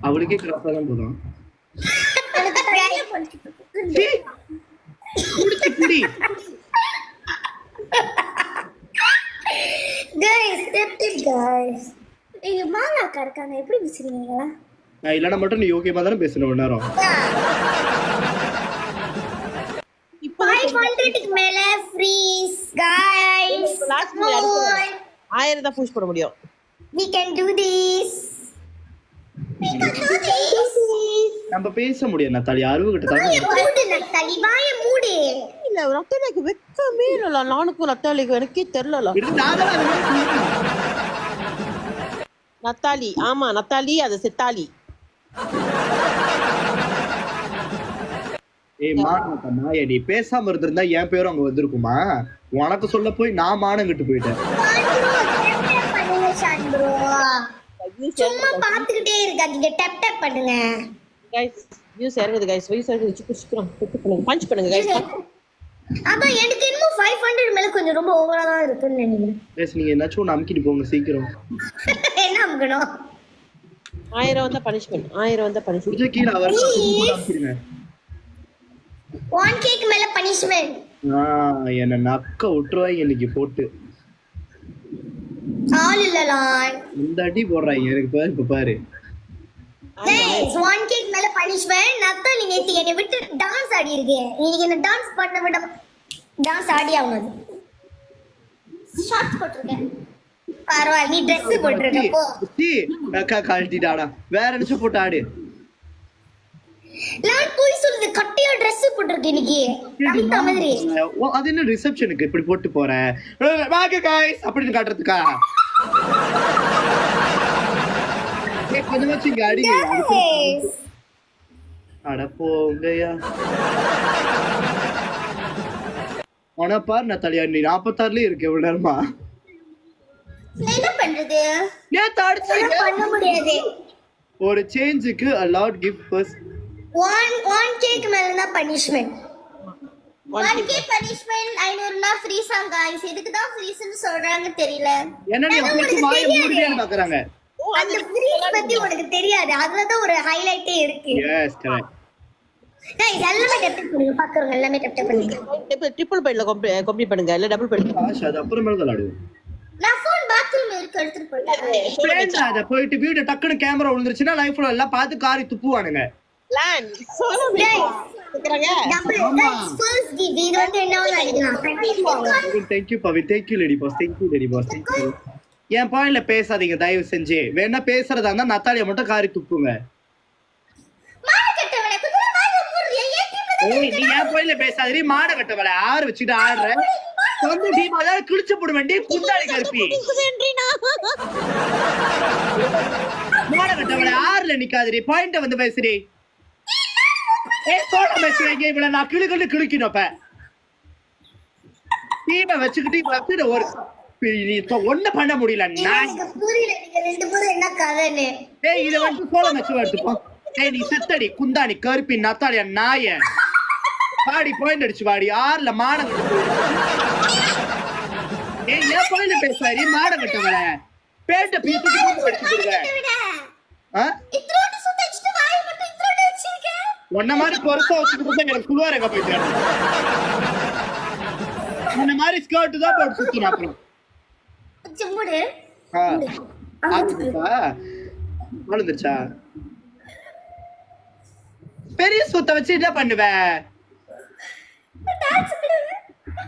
அவளுக்கே கிராஸா தான் போதும். எனக்கு ட்ரை பண்ணிட்டு guys step it guys. நீங்க மாலாக்கா இருக்காங்க, எப்படி பேசுறீங்க? நான் இல்லனா மட்டும் நீ ஓகேமா தான பேசணும் நேரம். 500 க்கு மேல freeze guys. லாஸ்ட் 1000 தான் புஷ் பண்ண முடியும். We can do this. நம்ம பேச முடியும் நத்தாலி, அருவு கிட்ட தான். மூடு நத்தாலி, வாய மூடு. இல்ல ரத்தலைக்கு வெக்கமே இல்ல. நானுக்கும் ரத்தலைக்கு எனக்கே தெரியல. நத்தாலி, ஆமா நத்தாலி, அது செத்தாலி. ஏய் மானத்த நாயடி, பேசாம இருந்திருந்தா என் பேரும் அங்க வந்திருக்குமா? உனக்கு சொல்ல போய் நான் மானங்கிட்டு போயிட்டேன். சும்மா பாத்துக்கிட்டே இருக்காதீங்க, டப் டப் பண்ணுங்க गाइस. வியூஸ் இறங்குது गाइस, வியூஸ் இறங்குது. சீக்கிரம் பண்ணுங்க, பஞ்ச் பண்ணுங்க गाइस. அதான் எனக்கு இன்னும் 500 மேல கொஞ்சம் ரொம்ப ஓவரா தான் இருக்குன்னு நினைக்கிறேன். பேச நீங்க என்னாச்சும் ஒன்று அமுக்கிட்டு போங்க சீக்கிரம். என்ன அமுக்கணும்? 1000 வந்தா பனிஷ்மென்ட். 1000 வந்தா பனிஷ்மென்ட். கொஞ்சம் கீழ வர அமுக்கிடுங்க. 1k க்கு மேல பனிஷ்மென்ட். என்ன நக்க விட்டுருவாங்க இன்னைக்கு போட்டு. ஆல் இல்லலாம். இந்த அடி போடுறாங்க எனக்கு பாரு. இப்ப பாரு guys 1k க்கு மேல பனிஷ்மென்ட். நத்தாலி நேத்து என்னை விட்டு டான்ஸ் ஆடி இருக்கேன். இன்னைக்கு என்ன டான்ஸ் பண்ண விட டான்ஸ் ஆடி ஆகணும். ஷார்ட்ஸ் போட்டுருக்கேன். பரவாயில்ல, நீ ட்ரெஸ் போட்டுருக்க போ. நக்கா கழட்டிட்டாடா, வேற நினைச்சு போட்டு ஆடு. நான் போய் சொல்லுது, கட்டியா ட்ரெஸ் போட்டுருக்கேன் இன்னைக்கு கவிதா மாதிரி. அது என்ன ரிசப்ஷனுக்கு இப்படி போட்டு போற? வாங்க गाइस அப்படின்னு காட்டுறதுக்கா? கொஞ்சமாச்சு இங்க அடிங்க. அட போங்கயா. ஆனா பாரு நத்தாலியா, நீ 46ல இருக்க எவ்வளவு நேரமா? என்ன பண்றது? ஏன் தாடிச்சீங்க? பண்ண முடியாது. ஒரு சேஞ்சுக்கு allowed gift first 1k க்கு மேல தான் பனிஷ்மென்ட். 1k punishment. 500 னா ஃப்ரீ சாங் गाइस. எதுக்கு தான் ஃப்ரீஸ்னு சொல்றாங்க தெரியல. என்ன நீ உங்களுக்கு வாயை மூடிட்டே பார்க்கறாங்க. அந்த ஃப்ரீஸ் பத்தி உனக்கு தெரியாது, அதுல தான் ஒரு ஹைலைட்டே இருக்கு. எஸ் கரெக்ட் गाइस எல்லாமே டெப்ட் பண்ணுங்க, பாக்குறவங்க எல்லாமே டெப்ட் பண்ணுங்க. ட்ரிபிள் பாயிண்ட்ல கம்ப்ளீட் பண்ணுங்க, இல்ல டபுள் பாயிண்ட். ஆஷா அது அப்புறம் மேல விளையாடுவோம். நான் ஃபோன் பாத்ரூம்ல இருக்கு, எடுத்துட்டு போயிட்டேன். ஃப்ரெண்ட் அத போயிட்டு வீடியோ டக்குன்னு கேமரா விழுந்துருச்சுனா லைஃப்ல எல்லாம் பார்த்து காரி துப்புவானுங்க. பிளான் சோலோ கேக்குறாங்க. டபுள் ஃபர்ஸ்ட் டிவி இது வந்து என்னன்னு நினைக்கிறேன். Thank you Pavi, thank you lady boss, thank you lady boss, thank you. என் பாயிண்ட்ல பேசாதீங்க தயவு செஞ்சு. வேணா பேசுறதா இருந்தா நத்தாலியா மட்டும் காரி துப்புங்க. மானகட்டவளே குதிரை வாய் மூடுறியே, ஏய் நீ என் பாயிண்ட்ல பேசாதீ. மானகட்டவளே ஆறு வச்சிட்டு ஆடுற. சொந்த டீம் அத கிழிச்சு போட வேண்டிய குண்டாளி கருப்பி. மானகட்டவளே ஆறுல நிக்காதீ, பாயிண்ட வந்து பேசுறீ. ஏய் சோட பேசுறீங்க இவள நான் கிழிக்கணும் அப்ப. டீமை வச்சுக்கிட்டு ஒரு ஒண்ணு பண்ண முடியல. புரியல நீங்க ரெண்டு பேரும் என்ன கதைன்னு. ஏய் இத வந்து சோள மச்சு எடுத்துப்போம். ஏய் நீ செத்தடி குந்தாணி கருப்பி நத்தாலியா நாய. பாடி பாயிண்ட் அடிச்சு வாடி. ஆறுல மானகட்ட பேசாரி மாட கட்டவள பேட்ட பீத்து படிச்சுடுங்க இத்ரோட சுத்தச்சிட்டு வாய் மட்டும் இத்ரோட வச்சிருக்க உன்ன மாதிரி பொறுசா வச்சுட்டு எனக்கு குளுவார் எங்க போயிட்டு இந்த மாதிரி ஸ்கர்ட் தான் போட்டு சுத்துறேன் அப்புறம் சும்முடு ஆளுந்துருச்சா பெரிய சுத்த வச்சு என்ன பண்ணுவ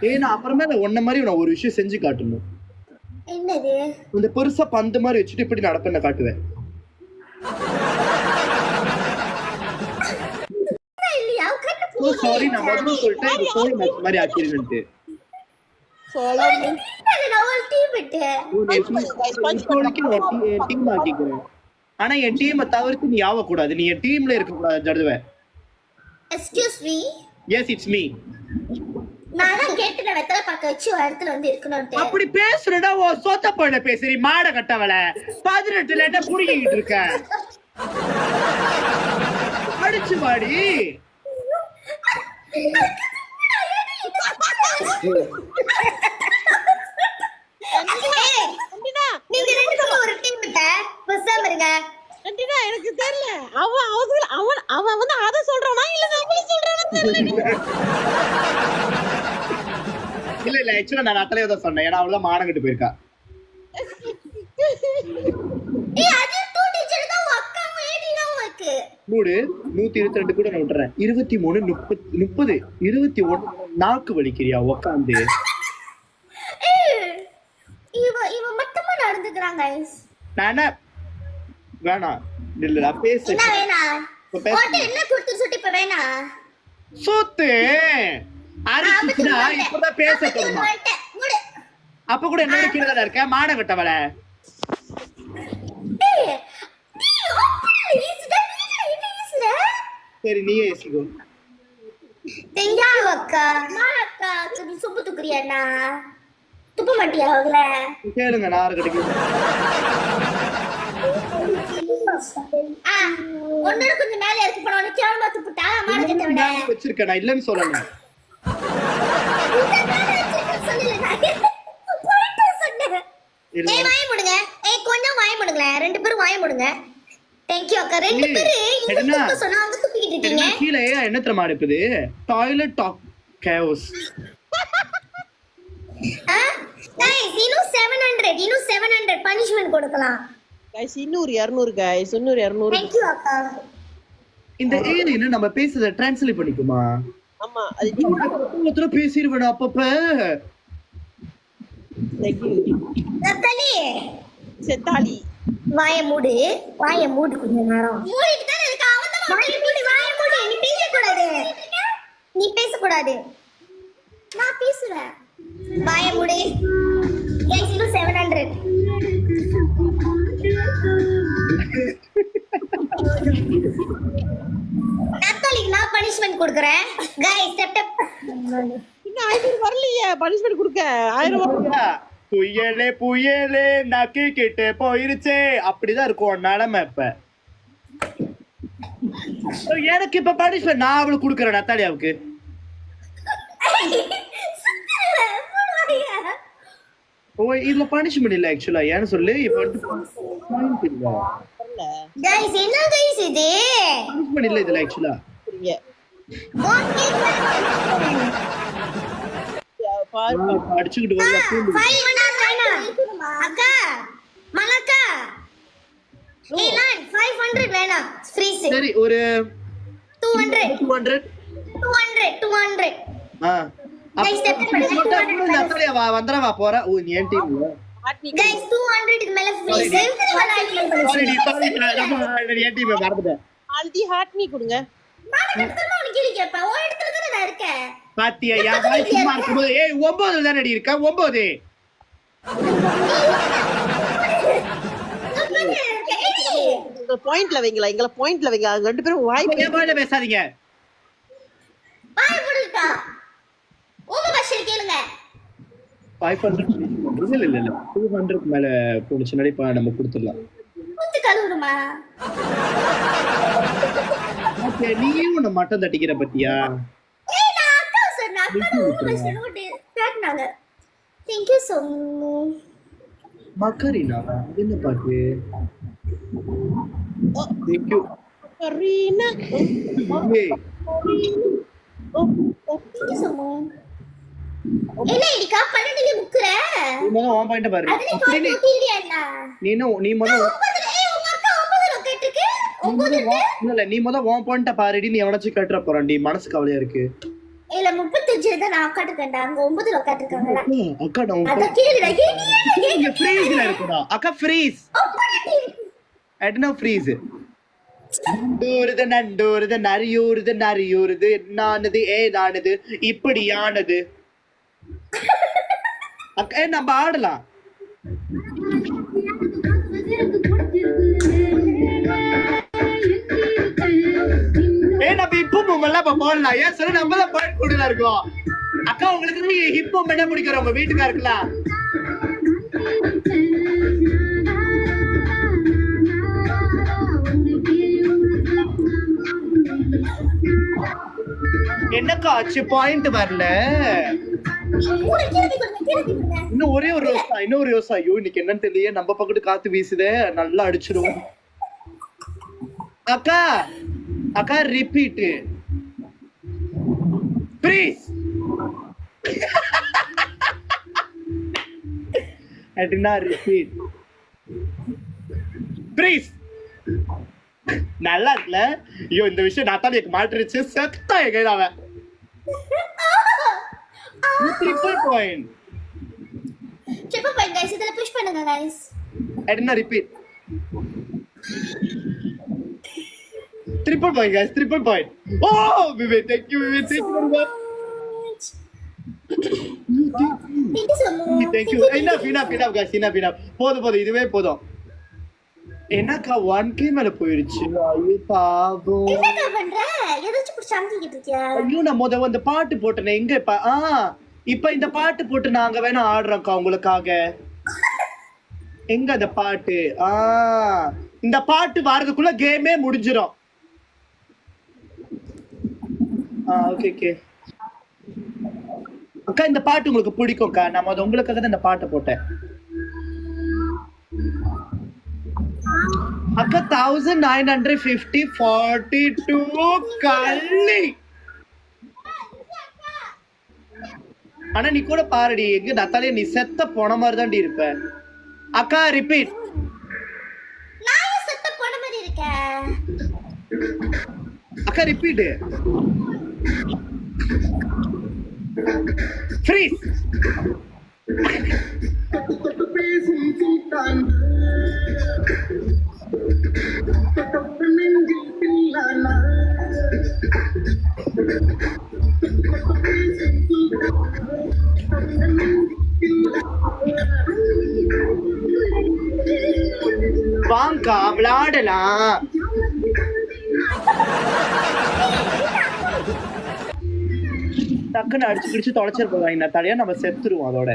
ஏன்னா அப்புறமே உன்ன மாதிரி நான் ஒரு விஷயம் செஞ்சு காட்டணும் என்னது இந்த பெருசா பந்து மாதிரி வச்சுட்டு இப்படி நடப்பேன் காட்டுவேன் இல்லையா சாரி நான் முதல்ல சொல்லிட்டேன் இது கோல் மேட்ச் மாதிரி ஆக்கிருங்கன்ட்டு டீம் ஆக்கிக்கிறேன் ஆனா என் டீமை தவிர்த்து நீ ஆகக்கூடாது நீ என் டீம்ல இருக்க கூடாது ஜடுவே excuse me yes it's me நான் கேட்டு வெத்தல பாக்க வச்சு ஒரு இடத்துல வந்து இருக்கணும்ட்டு அப்படி பேசுறடா ஓ சொத்த பண்ண பேசுறீ மாட கட்டவள 18 லேட்டா புடிங்கிட்டு இருக்க அடிச்சு வாடி நீங்க ரெண்டு பேரும் ஒரு டீம் கிட்ட பேசாம இருங்க எனக்கு தெரியல அவன் வந்து அத சொல்றானா இல்ல நான் சொல்றானா தெரியல இல்ல ஆக்சுவலா நான் அத்தலையோ தான் சொன்னேன் ஏன்னா அவள மானங்கிட்டு போயிருக்கா அது டூ டீச்சர் தான் அக்கா மேடினா உங்களுக்கு மூடு 122 கூட நான் விட்டுறேன் 23 30 21 நாக்கு வலிக்கிறியா உட்காந்து இவ மட்டுமா நடந்துக்கிறாங்க गाइस நானா வேணாம் இல்ல பேசு என்ன வேணாம் ஓட்ட என்ன குடுத்து சுட்டி இப்ப வேணாம் சோத்து அரிசினா இப்பதான் பேச தோணுமா அப்ப கூட என்னோட கீழே தான் இருக்க மான கட்டவள சரி நீயே ஏசிக்கோ தெங்காய் அக்கா மானக்கா சுப்பு துக்குறியாண்ணா துப்ப மாட்டியா அவங்கள கேளுங்க நார் கிடைக்கும் ஒன்னு கொஞ்சம் மேல இருக்கு போன உனக்கு கேவலமா துப்புட்டா மானக்கட்ட விட வச்சிருக்கேன் நான் இல்லன்னு சொல்லல வாய முடுங்க கொஞ்சம் வாய முடுங்களே ரெண்டு பேரும் வாய முடுங்க தேங்க்யூ அக்கா ரெண்டு பேரும் சொன்னா அவங்க துப்பிக்கிட்டு இருக்கீங்க கீழே என்ன தெரியுமா இருக்குது டாய்லெட் டாக் கேஓஸ் गाइस இன்னும் 700 பனிஷ்மென்ட் கொடுக்கலாம் गाइस இன்னொரு 200 गाइस இன்னொரு 200 थैंक यू அக்கா இந்த ஏலியன் நம்ம பேசுறத ட்ரான்ஸ்லேட் பண்ணிக்குமா ஆமா அது ஒருத்தர பேசிடுவேன் அப்பப்ப நத்தலி செத்தாளி வாய மூடு கொஞ்ச நேரம் மூடிட்டு தான் இருக்க அவன் வாய மூடு நீ பேசக்கூடாது நான் பேசுறேன் வாய மூடு गाइस இன்னும் 700 நத்தலிக்கு நான் பனிஷ்மென்ட் கொடுக்கறேன் गाइस ஸ்டெப் இன்னும் 500 வரலையே பனிஷ்மென்ட் கொடுக்க 1000 புயலே நக்கி கிட்டே போயிருச்சே அப்படிதான் இருக்கும் நிலைமை இப்ப எனக்கு இப்ப பனிஷ்மென்ட் நான் அவளுக்கு கொடுக்கறேன் நத்தாலியாவுக்கு ஓ இதுல பனிஷ்மென்ட் இல்ல ஆக்சுவலா ஏன்னு சொல்லு இப்ப பாயிண்ட் இல்ல गाइस என்ன गाइस இது பனிஷ்மென்ட் இல்ல இதுல ஆக்சுவலா அடிச்சுக்கிட்டு வரல அக்கா மலக்கா நீ 500 வேணாம் ஃப்ரீ சரி ஒரு 200 வந்துடவா போற ஓ நீ என் டீம் गाइस 200 இது மேல ஃப்ரீ என் டீம் மறந்துட்டேன் ஆல்டி ஹார்ட் மீ கொடுங்க நான் எடுத்துறேன் உனக்கு கேள்வி கேட்பேன் ஓ இடத்துல தான நான் இருக்கேன் பாத்தியா யா வாய் சும்மா இருக்கும்போது ஏய் 9 தான அடி இருக்க 9 உங்க பாயிண்ட்ல வைங்களா எங்கள பாயிண்ட்ல வைங்க அவங்க ரெண்டு பேரும் வாய் ஏமாட பேசாதீங்க வாய் மூடுடா உங்க பாஷையில கேளுங்க 500 இல்ல 200 மேல போனுச்சு நடிப்பா நம்ம கொடுத்துடலாம் குத்து கழுவுறமா ஓகே நீயும் நம்ம மட்டம் தட்டிக்கிற பத்தியா ஏய் நான் அக்கா சொன்னா அக்கா உங்க பாஷையில ஓடி கேட்னாங்க थैंक यू so much மக்கரினா என்ன பாட்டு? Thank you. Karina. Hey. என்ன இடிக்கா பன்னெண்டுல முக்குற நீ முதல்ல உன் பாயிண்ட பாரு. அதுல கால் ஊத்திடுறியா? நீ முதல்ல உங்க அக்கா 9 ராக்கெட் இருக்கு. 9 இல்ல நீ முதல்ல உன் பாயிண்ட பாருடி. நீ எவனாச்சும் கட்டற போறான்டி. மனசு கவலையா இருக்கு. இல்ல 35 தான் நான் காட்டுறேன்டா. அங்க 9 ராக்கெட் இருக்காங்கடா. அக்கா நான் அத கீழடா. இங்க ஃப்ரீஸ்ல இருக்குடா. அக்கா ஃப்ரீஸ். அட்னா ஃப்ரீஸ். நண்டூருது நரியூருது நானது ஏதானது இப்படியானது. அக்கா நம்ம ஆடலாம். நம்ம இப்போ எல்லாம் போடலாம். ஏன் சொல்ல நம்ம தான் பாட்டு கூடுதலா இருக்கோம். அக்கா உங்களுக்கு ஹிப் ஹாப் என்ன பிடிக்கிறோம் உங்க வீட்டுக்காருக்குலாம்? என்னக்கா ஆச்சு? பாயிண்ட் வரல. இன்னும் ஒரே ஒரு யோசா. ஐயோ இன்னைக்கு என்னன்னு தெரியல. நம்ம பக்கத்து காத்து வீசுதே. நல்லா அடிச்சிடும். அக்கா repeat please. Adna repeat please. நல்லா இருக்குல்ல? ஐயோ இந்த விஷயம் நத்தாலிக்கு மாட்டிருச்சு. செத்தா எங்க அவன். ட்ரிபிள் பாயிண்ட் गाइस இதல புஷ் பண்ணுங்க guys. Adna repeat. Triple point, guys. Triple point. Oh, Vivek, thank you, Vivek. Thank you very much. Thank you so much. Thank you. Enough, guys. Enough. போதும். இதுவே போதும். என்னக்கா 1k மேல போயிடுச்சு. ஐயோ பாவம். என்னக்கா பண்ற? எதாச்சும் புடிச்சு அங்கிட்டு இருக்கியா? ஐயோ நான் முதல்ல அந்த பாட்டு போட்டனே எங்க இப்ப இந்த பாட்டு போட்டு நாங்க வேணா ஆடுறோம்க்கா உங்களுக்காக. எங்க அந்த பாட்டு? இந்த பாட்டு வரதுக்குள்ள கேமே முடிஞ்சிரும். ஓகே அக்கா இந்த பாட்டு உங்களுக்கு பிடிக்கும்க்கா. நான் அது உங்களுக்காக தான் இந்த பாட்டை போட்டேன். அக்கா 1950 42 கள்ளி. ஆனா நீ கூட பாருடி. எங்க நத்தாலியா நீ செத்த போன மாதிரி தான்டி இருப்ப. அக்கா ரிப்பீட். நான் செத்த போன மாதிரி இருக்கேன். அக்கா ரிப்பீட். ஃப்ரீஸ். வாங்கா விளையாடலாம். டக்குன்னு அடிச்சு பிடிச்சு தொலைச்சிருப்போம். தலையா நம்ம செத்துருவோம் அதோட.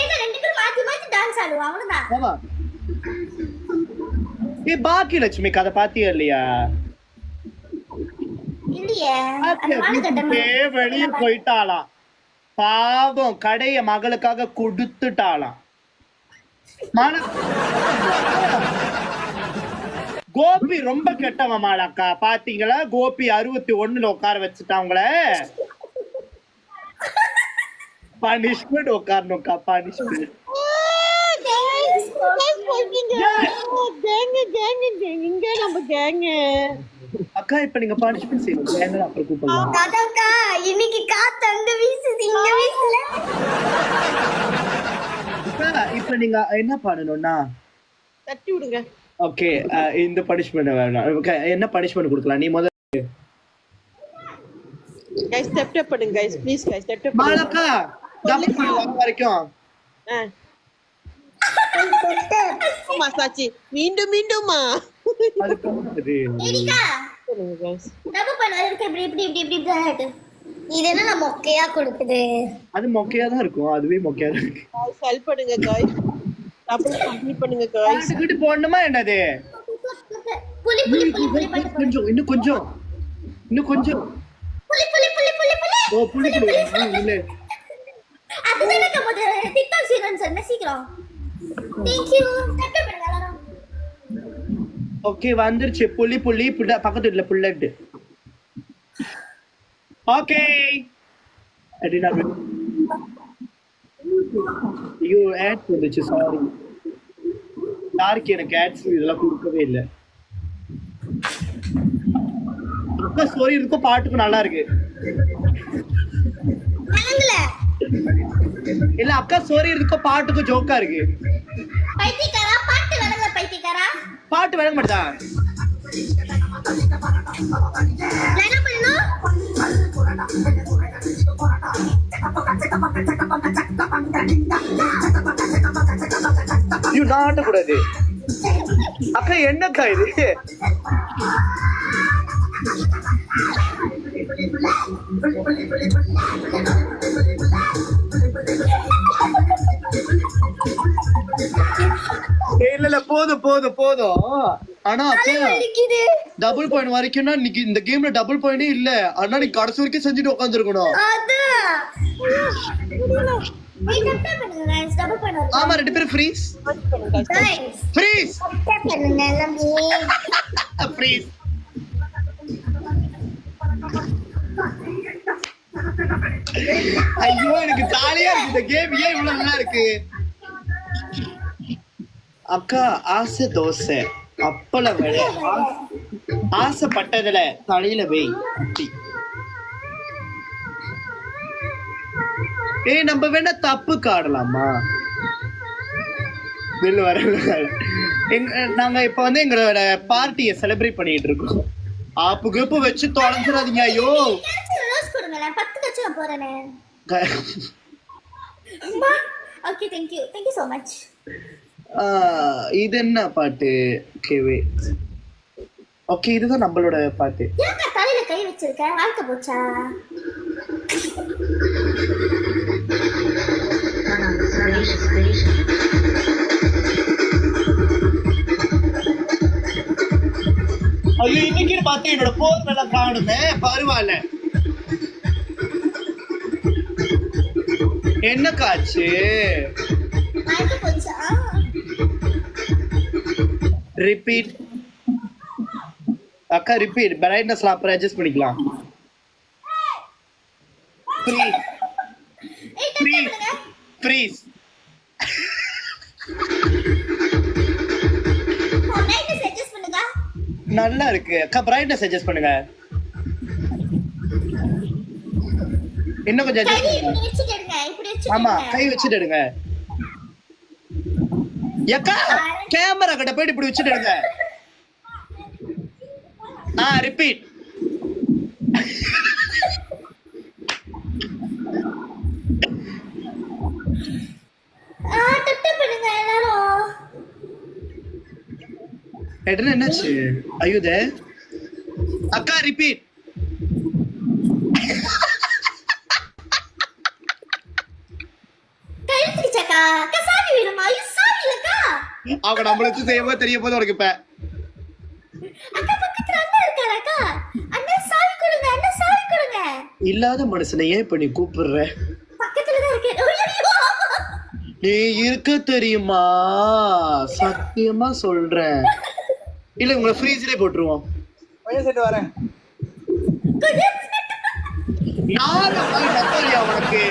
என்ன ரெண்டு பேரும் மாத்தி டான்ஸ் ஆடுவோம் அவ்வளவுதான். ஆமா. பாக்கி லட்சுமி கதை பாத்தியா இல்லையா? இல்லையே. வெளியே போயிட்டாலாம். பாவம் கடைய மகளுக்காக கொடுத்துட்டாலாம். கோபி ரொம்ப கெட்டவன் மாலாக்கா. பாத்தீங்களா? கோபி 61 உட்கார வச்சுட்டாங்கள. பனிஷ்மெண்ட் உட்காரணும்க்கா. பனிஷ்மெண்ட். அக்கா இப்ப நீங்க பனிஷ்மெண்ட் செய்யணும். அப்புறம் கூப்பிடலாம். இன்னைக்கு காத்து அங்க வீசுது இங்க வீசல. இப்ப நீங்க என்ன பண்ணணும்னா தட்டி விடுங்க. ஓகே இந்த பனிஷ்மெண்ட் வேணும். என்ன பனிஷ்மெண்ட் கொடுக்கலாம்? நீ முதல்ல गाइस ஸ்டெப் அப் பண்ணுங்க guys please guys step up மாலக்கா டபுள் பண்ணலாம் வரைக்கும். மாசாச்சி மீண்டுமா அது பண்ணுது. எடிகா சொல்லுங்க गाइस. டபுள் பண்ணதுக்கு இப்படி தாட். இது என்ன மொக்கையா கொடுக்குது? அது மொக்கையா தான் இருக்கும். அதுவே மொக்கையா தான் இருக்கு. गाइस ஹெல்ப் பண்ணுங்க गाइस. டபுள் கம்ப்ளீட் பண்ணுங்க गाइस. கிட்ட போடணுமா என்னது? புலி கொஞ்சம் இன்னும் கொஞ்சம் புலி. ஓ புலி. இல்ல அதுதானே டிக்டாக் சீரன் சார் சீக்கிரம் தேங்க் யூ டேப் பண்ணுங்க எல்லாரும் ஓகே வந்துருச்சு புள்ளி பக்கத்து வீட்டுல புல்லட் ஓகே அடினா ஐயோ ஆட்ஸ் வந்துச்சு சாரி யாருக்கு எனக்கு ஆட்ஸ் இதெல்லாம் கொடுக்கவே இல்லை அக்கா ஸ்டோரி இருக்கும் பாட்டுக்கும் நல்லா இருக்கு இல்ல அக்கா ஸ்டோரி இருக்கும் பாட்டுக்கும் ஜோக்கா இருக்கு பைத்தியக்காரா பாட்டு வழங்க பைத்தியக்காரா பாட்டு வழங்க மாட்டா என்ன பண்ணணும் ஐயோ நான் ஆட்டக்கூடாது அக்கா என்னக்கா இது இல்ல போதும் ஆனா டபுள் பாயிண்ட் வரைக்கும்னா இன்னைக்கு இந்த கேம்ல டபுள் பாயிண்டே இல்ல ஆனா நீ கடைசி வரைக்கும் செஞ்சுட்டு உட்காந்துருக்கணும் ஆமா 2 பேரும் ஃப்ரீஸ் ஐயோ எனக்கு ஜாலியா இருக்கு இந்த கேம் ஏன் இவ்வளவு நல்லா இருக்கு அக்கா ஆசை தோசை அப்பள வடை ஆசைப்பட்டதுல தலையில வை ஏய் நம்ம வேணா தப்பு காடலாமா வெளில வர நாங்க இப்ப வந்து எங்களோட பார்ட்டியை செலிப்ரேட் பண்ணிட்டு இருக்கோம் ஆப்பு வச்சு தொலைஞ்சிடாதீங்க ஐயோ okay thank you so much இது என்ன பாட்டு கேவே ஓகே இதுதான் நம்மளோட பாட்டு ஏங்க தலையில கை வச்சிருக்க வாழ்க்கை போச்சா ஐயோ இன்னைக்கு பார்த்து என்னோட போன் மேல காணுமே பரவாயில்ல என்ன காச்சு வாழ்க்கை போச்சா ரிப்பீட் அக்கா ரிப்பீட் பிரைட்னஸ்லாம் அப்புறம் அட்ஜஸ்ட் பண்ணிக்கலாம் ஃப்ரீஸ் நல்லா இருக்கு அக்கா பிரைட்னஸ் அட்ஜஸ்ட் பண்ணுங்க இன்னும் கொஞ்சம் அட்ஜஸ்ட் ஆமா கை வச்சுட்டு எடுங்க ஏக்கா கேமரா கிட்ட போயிட்டு இப்படி வச்சுட்டு எடுங்க ரிப்பீட் என்னாச்சு அயுத அக்கா ரிப்பீட் அவங்க நம்மளுக்கு செய்யவே தெரிய போது உனக்கு இப்ப இல்லாத மனுஷனை ஏன் இப்ப நீ கூப்பிடுற நீ இருக்க தெரியுமா சத்தியமா சொல்றேன் இல்ல உங்களை ஃப்ரீஸ்லயே போட்டுருவோம் வரேன் உனக்கு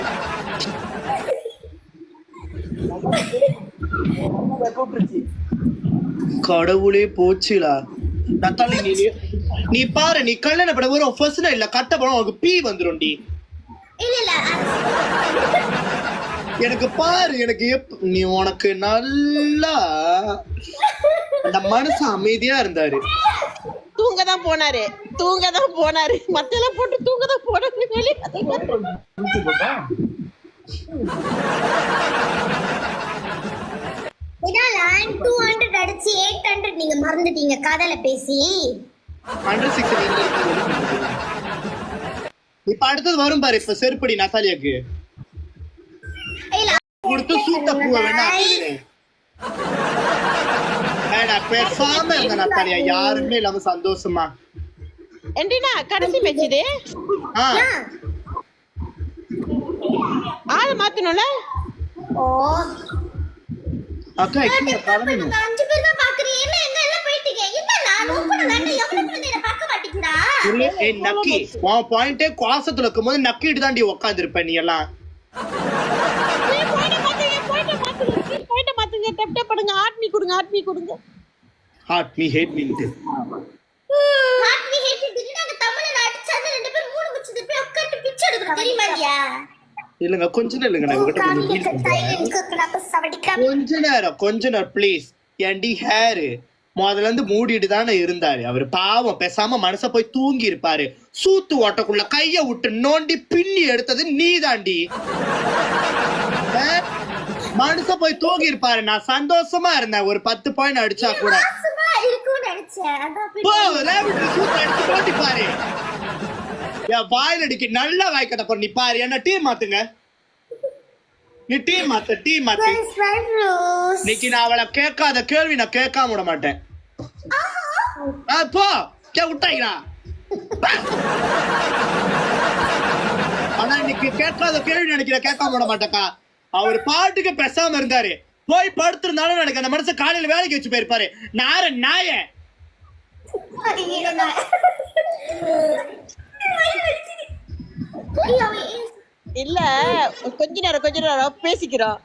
கடவுளே போச்சுலா நத்தாலி நீ பாரு நீ கல்யாண படம் வரும் ஃபர்ஸ்ட் இல்ல கட்ட படம் உனக்கு பீ வந்துரும் டி எனக்கு பாரு எனக்கு நீ உனக்கு நல்லா அந்த மனுஷன் அமைதியா இருந்தாரு தூங்க தான் போனாரு மத்தெல்லாம் போட்டு தூங்க தான் போனாரு இதான் 200 அடிச்சு 800 நீங்க மறந்துட்டீங்க காதல பேசி 106 இப்ப அடுத்தது வரும் பாரு இப்ப செருப்படி நத்தாலியாக்கு கொடுத்து சூட்ட பூவ வேணா பேசாம இருந்த நத்தாலியா யாருமே இல்லாம சந்தோஷமா என்டினா கடைசி மேட்ச் இது ஆள் மாத்தணும்ல ஓ அக்கா எங்க கிளம்பணும்? நீங்க 5 பேர் தான் பாக்குறீங்க. என்ன எங்க எல்லாம் போயிட்டீங்க? என்ன நான் கூட வேண்டாம். எவ்வளவு பேர் என்ன பார்க்க மாட்டீங்களா? ஏய் நக்கி, உன் பாயிண்டே குவாசத்துல இருக்கும்போது நக்கிட்டு தாண்டி உட்காந்துருப்ப நீ எல்லாம். போயிட்டு மாத்துங்க டப் பண்ணுங்க. ஆட்மி கொடுங்க. ஹாட் மீ ஹேட் மீன்ட்டு. ஹாப்பி ஹேட் திடீர்னு நாங்க தமிழ்ல அடிச்சாங்க. 2 பேர் மூணு முச்சு திருப்பி உட்கார்ந்து பிச்சை எடுக்கணும் தெரியுமா இல்லையா? இல்லங்க கொஞ்ச நேரம் இல்லங்க, நான் உங்ககிட்ட கொஞ்சம் டீல் பண்றேன். கொஞ்ச நேரம் ப்ளீஸ். ஏன்டி ஹேர் முதல்ல இருந்து மூடிட்டு தானே இருந்தாரு அவரு. பாவம் பேசாம மனச போய் தூங்கி இருப்பாரு. சூத்து ஓட்டக்குள்ள கைய விட்டு நோண்டி பின்னி எடுத்தது நீ தாண்டி. மனச போய் தூங்கி இருப்பாரு. நான் சந்தோஷமா இருந்தேன். ஒரு 10 பாயிண்ட் அடிச்சா கூட பாரு. என் வாயில் அடிக்க நல்லா வாய்க்கட்ட போற. நீ பாரு என்ன டீம் மாத்துங்க. நீ டீம் மாத்து. இன்னைக்கு நான் அவளை கேட்காத கேள்வி நான் கேட்காம விட மாட்டேன். போ விட்டாங்களா? ஆனா இன்னைக்கு கேட்காத கேள்வி நினைக்கிற கேட்காம விட மாட்டேக்கா. அவர் பாட்டுக்கு பேசாம இருந்தாரு. போய் படுத்திருந்தாலும் எனக்கு அந்த மனசு காலையில வேலைக்கு வச்சு போயிருப்பாரு. நாய இல்ல கொஞ்ச நேரம் பேசிக்கிறோம்.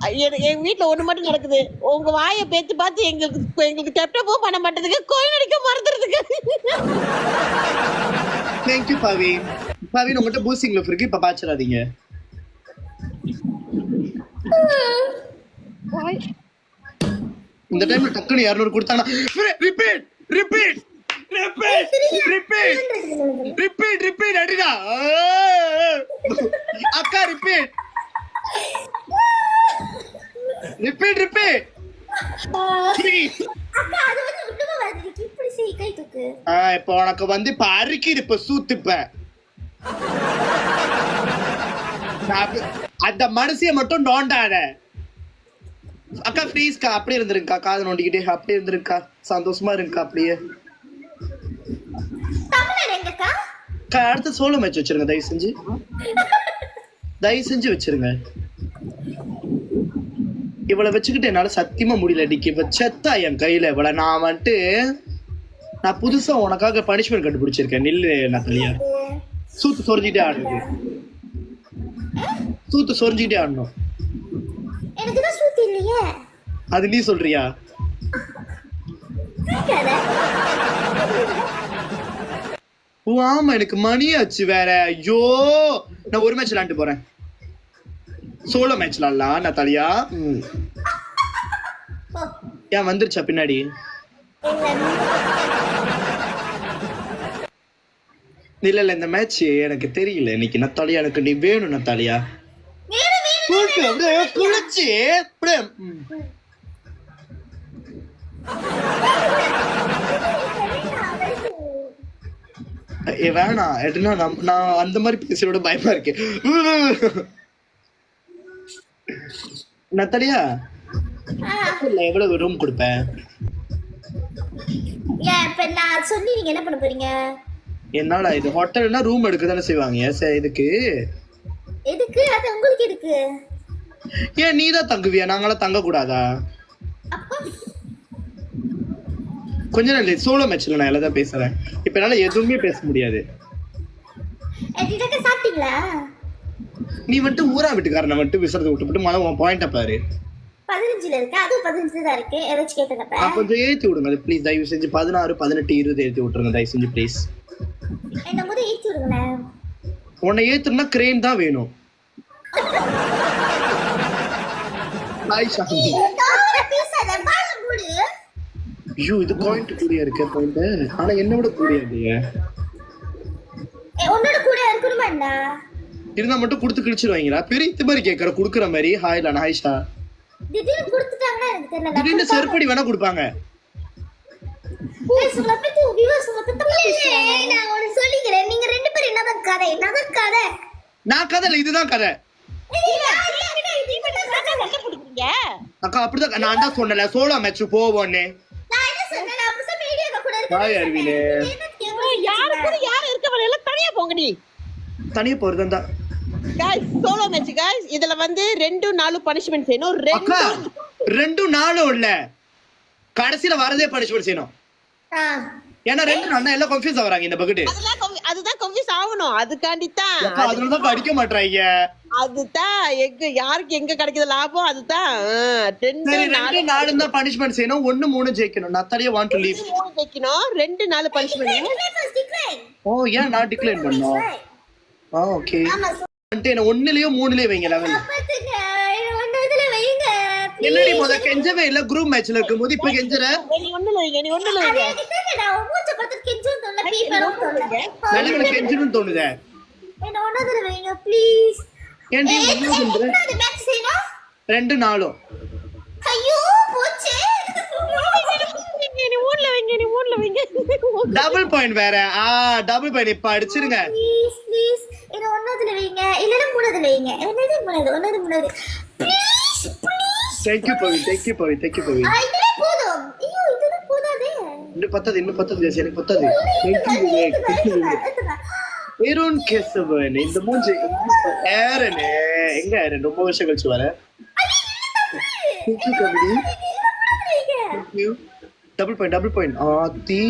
எங்க வீட்டுல ஒண்ணு மட்டும் நடக்குது. உங்க வாயை பேத்து பார்த்து எங்களுக்கு டெப்டப்பும் பண்ண மாட்டேதுக்கு, கோயில் அடிக்க மறந்துறதுக்கு. தேங்க்யூ பவின். பவின் உங்கள்கிட்ட பூசிங் லவ் இருக்கு, இப்ப பாச்சிடாதீங்க. இந்த டைம்ல டக்குனு 200 கொடுத்தாங்கன்னா ரிப்பீட் அடிடா. அக்கா ரிப்பீட். இப்ப உனக்கு வந்து இப்ப அரிக்கிது. இப்ப சூத்துப்ப அந்த மனசிய மட்டும் நோண்டாத. அக்கா ப்ளீஸ்க்கா அப்படியே இருந்திருக்கா. காது நோண்டிக்கிட்டே அப்படியே இருந்திருக்கா. சந்தோஷமா இருக்கா அப்படியே. அடுத்து சோலோ மேட்ச் வச்சிருங்க தயவு செஞ்சு வச்சிருங்க. இவளை வச்சுக்கிட்டு என்னால சத்தியமா முடியல. இன்னைக்கு இவ செத்தா என் கையில. இவளை நான் வந்துட்டு நான் புதுசா உனக்காக பனிஷ்மெண்ட் கண்டுபிடிச்சிருக்கேன். நில்லு நத்தலியா. சூத்து சொரிஞ்சுக்கிட்டே ஆடுறது. சூத்து சொரிஞ்சுக்கிட்டே ஆடணும். அது நீ சொல்றியா? ஓ ஆமா எனக்கு மணி ஆச்சு வேற. ஐயோ நான் ஒரு மேட்ச் விளையாண்டு போறேன். சோலோ மேட்ச் விளையாடலாம் நத்தாலியா. ஏன் வந்துருச்சா பின்னாடி? இல்ல இந்த மேட்ச் எனக்கு தெரியல. இன்னைக்கு நத்தாலியா எனக்கு நீ வேணும் நத்தாலியா. குளிச்சு வேணாம். எப்படின்னா நான் அந்த மாதிரி பேசுறோட பயமா இருக்கு. நத்தாலியா எவ்வளவு ரூம் கொடுப்பேன்? என்ன பண்ண போறீங்க? என்னால இது ஹோட்டல்னா ரூம் எடுக்க தானே செய்வாங்க. இதுக்கு எதுக்கு? அது உங்களுக்கு எதுக்கு? ஏன் நீ தான் தங்குவியா? நாங்களாம் தங்க கூடாதா? கொஞ்ச நேரம் சோலோ மேட்ச்ல நான் எல்லாம் பேசுறேன். இப்ப என்னால எதுவுமே பேச முடியாது. சாப்பிட்டீங்களா? நீ வந்துட்டு ஊரா வீட்டுக்காரனை வந்துட்டு விசரத்தை விட்டுப்பட்டு மழை உன் பாயிண்ட பாரு. 15ல இருக்கு. அது 15 தான் இருக்கு. ஏதாச்சும் கேட்டதப்ப கொஞ்சம் ஏத்தி விடுங்க ப்ளீஸ். தயவு செஞ்சு 16, 18, 20 ஏத்தி விட்டுருங்க தயவு செஞ்சு ப்ளீஸ். என்ன முத ஏத்தி விடுங்க. உன்னை ஏத்துனா கிரேன் தான் வேணும். ஐயோ இது பாயிண்ட் கூடிய இருக்க பாயிண்ட். ஆனா என்ன விட கூடிய இல்லையே. உன்னோட கூட இருக்கணுமா என்ன? இருந்தா மட்டும் கொடுத்து கிழிச்சிருவாங்களா? பெரிய இது மாதிரி கேக்குற குடுக்குற மாதிரி. ஹாய்லா ஹாய்ஷா. திடீர்னு கொடுத்துட்டாங்கன்னா எனக்கு தெரியல. திடீர்னு செருப்படி வேணா கொடுப்பாங்க. நான் உனக்கு சொல்லிக்கிறேன். நீங்க 2 பேரும் என்னதான் கதை? நான் கதை இல்ல, இதுதான் கதை. அக்கா அப்படிதான் நான் தான் சொன்னல சோலோ மேட்ச் போவோன்னு. யாரு இருக்கவங்க எல்லாம் தனியா போங்க. நீ தனியா போறதா guys solo match guys இதுல வந்து 2-4 பனிஷ்மென்ட் செய்யணும் அக்கா 2-4 இல்ல கடைசில வரதே பனிஷ்மென்ட் செய்யணும் ஏன்னா 2 எல்லாம் கன்ஃபியூஸ் ஆவறாங்க இந்த பக்கெட் அதுதான் கன்ஃபியூஸ் ஆகணும் அதுக்காண்டி தான் அதனால தான் படிக்க மாட்டறாங்க அதுதான் யாருக்கு எங்க கிடைக்குது லாபம் அதுதான் 2-4 தான் பனிஷ்மென்ட் செய்யணும் 1-3 ஜெயிக்கணும் நத்தாலியா வாண்ட் டு லீவ் ஜெயிக்கணும் 2-4 பனிஷ்மென்ட் ஓ ஏன் நான் டிக்ளேர் பண்ணோம் ஓகே என்ன 1லயோ 3லயோ வைங்க லெவல் என்னடி முத கெஞ்சவே இல்ல குரூப் மேட்ச்ல இருக்கும்போது இப்ப கெஞ்சற நீ ஒண்ணுல வைங்க எனக்கு கெஞ்சணும் தோணுதே என்ன ஒண்ணாதுல வைங்க ப்ளீஸ் ஏன்டி ஒண்ணாது மேட்ச் செய்யணும் 2-4 ஐயோ போச்சே நீ ஊர்ல வைங்க டபுள் பாயிண்ட் வேற டபுள் பாயிண்ட் இப்ப அடிச்சிருங்க ப்ளீஸ் என்ன ஒண்ணாதுல வைங்க இல்லனா மூணாதுல வைங்க ஒண்ணாது ப்ளீஸ் Thank you பவி இதுல போதும் ஐயோ இதுல போதாதே இன்னும் பத்தது ஜெசி எனக்கு பத்தது Thank you ஏரோன் கேசவன் இந்த மூஞ்சி ஏரனே எங்க ஏரன் ரொம்ப வருஷம் கழிச்சு வர Thank you cavity Thank you double point ஆத்தி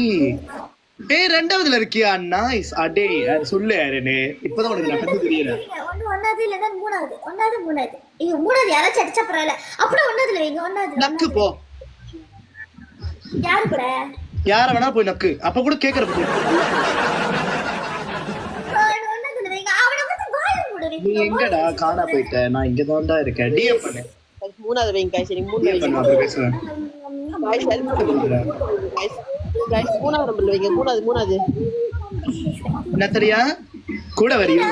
ஏய் ரெண்டாவதுல இருக்கியா நைஸ் அடே சொல்லு ஏரனே இப்பதான் உனக்கு நடந்து தெரியல ஒண்ணாது இல்லனா மூணாது ஐயோ மூணாது யாராச்சும் அடிச்சா பரவாயில்ல அப்புறம் ஒண்ணாதுல வைங்க ஒண்ணாது நக்கு போ யாரு கூட யார வேணா போய் நக்கு அப்ப கூட கேக்குற ஒண்ணாதுல வைங்க அவன வந்து வாய மூடு நீ எங்கடா காணா போயிட்ட நான் இங்க தான்டா இருக்கேன் டிஎம் பண்ணு மூணாவது வைங்க गाइस நீ மூணு பண்ணு அப்ப பேசுறேன் गाइस மூணாவது நம்பர் வைங்க மூணாவது நத்தரியா கூட வரியோ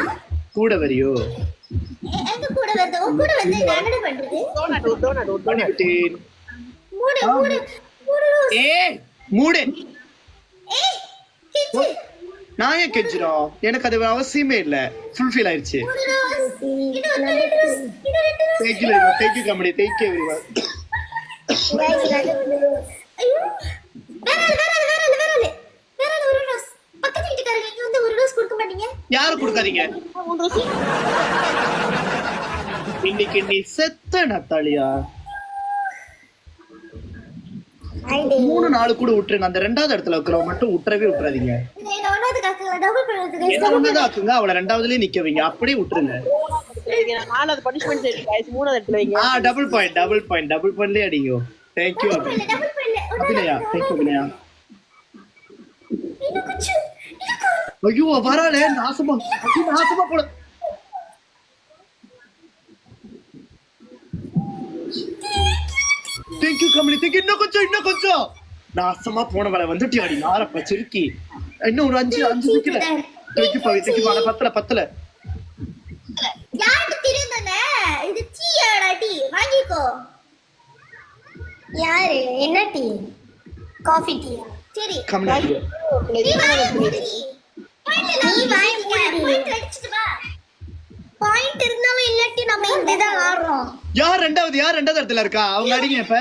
எங்க கூட வந்து நான் என்ன பண்றது டோனட் மூடு ஏய் மூடு ஏய் கிச்சு நான் ஏன் கெஞ்சிரோம் எனக்கு அது அவசியமே இல்ல ஃபுல்ஃபில் ஆயிருச்சு thank you company thank you everyone ஐயோ வேற ஒரு ரோஸ் பக்கத்து வீட்டுக்காரங்க இங்க வந்து ஒரு ரோஸ் கொடுக்க மாட்டீங்க யாரும் கொடுக்காதீங்க இன்னைக்கு நீ செத்த நத்தாலியா 3-4 கூட விட்டுருங்க அந்த ரெண்டாவது இடத்துல இருக்கிறவங்க மட்டும் விட்டுறாதீங்க என்ன ஒண்ணுதான் ஆக்குங்க அவளை ரெண்டாவதுலயே நிக்க வைங்க அப்படியே விட்டுருங்க நாலாவது பனிஷ்மென்ட் செய்யுங்க गाइस மூணாவது இடத்துல வைங்க டபுள் பாயிண்ட்லயே அடிங்க thank you Abhinaya thank you Abhinaya ஐயோ வராளே நாசமா போட தேங்க் யூ கம்பெனி தேங்க் இன்னும் கொஞ்சம் நாசமா போனவளை வந்துட்டி அடி நாரப்ப சிரிக்கி இன்னும் ஒரு 5 நிக்கல thank you Pavi thank you பத்தல யாருக்கு தெரியுதானே இது டீயாடா டீ வாங்கிக்கோ யாரு என்ன டீ காபி டீ சரி கம்பெனி நீ வாங்கி அடிச்சிட்டு வா பாயிண்ட் இருந்தாலும் இல்லாட்டி நம்ம இங்கதான் ஆடுறோம் யார் ரெண்டாவது இடத்துல இருக்கா அவங்க அடிங்க இப்ப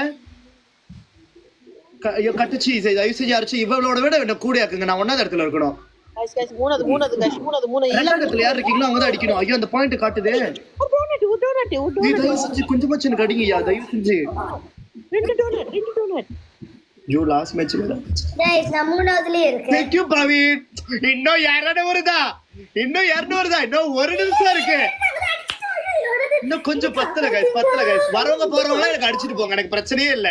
கட்டுச்சு தயவு செஞ்சு அடிச்சு இவளோட விட என்ன கூட இருக்குங்க நான் ஒன்னாவது இடத்துல இருக்கணும் மூணாவது ரெண்டாவது இடத்துல யார் இருக்கீங்களோ அவங்க தான் அடிக்கணும் ஐயோ அந்த பாயிண்ட் காட்டுதே தயவு செஞ்சு கொஞ்சமாச்சு எனக்கு அடிங்கய்யா தயவு செஞ்சு ஐயோ லாஸ்ட் மேட்ச் गाइस நான் மூணாவதுலயே இருக்கேன் தேங்க் யூ பிரவீன் இன்னும் 200 வருதா இன்னும் ஒரு நிமிஷம் இருக்கு இன்னும் கொஞ்சம் பத்தல गाइस வரவங்க போறவங்க எனக்கு அடிச்சிட்டு போங்க எனக்கு பிரச்சனையே இல்ல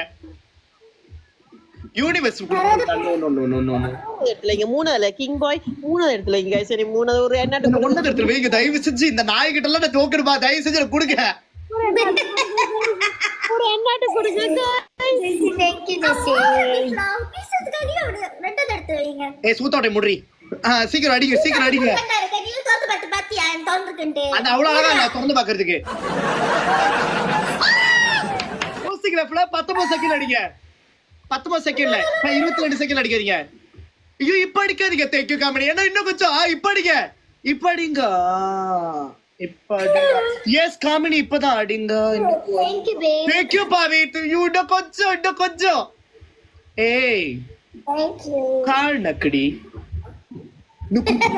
யூனிவர்ஸ் மூணாவதுல கிங் பாய் மூணாவது இடத்துல வைங்க गाइस சரி மூணாவது ஒரு ஒன்னாவது இடத்துல வைங்க தயவு செஞ்சு இந்த நாய் கிட்ட எல்லாம் நான் தோக்கணுமா தயவு செஞ்சு கொடுங்க ஒரு எண்ணாட்டு கொடுங்க थैंक यू ஜெசி நான் பீசத்துக்காக ரெண்டாவது இடத்துல வைங்க ஏய் சூத்தாட்டை முடி சீக்கிரம் அடிங்க நீ தோத்து பாத்தியா தோந்துக்கிட்டே அது அவ்வளவு அழகா நான் திறந்து பாக்குறதுக்கு யோசிக்கல ஃபுல்லா 19 செகண்ட் அடிங்க 19 செகண்ட்ல 22 செகண்ட் அடிக்காதீங்க ஐயோ இப்ப அடிக்காதீங்க தேங்க் யூ காமெடி என்ன இன்னும் கொஞ்சம் இப்ப அடிங்க எஸ் காமெடி இப்பதான் அடிங்க தேங்க் யூ பாவி இன்னும் கொஞ்சம் ஏய் थैंक यू கால் நக்கடி இன்னும் கொஞ்சம்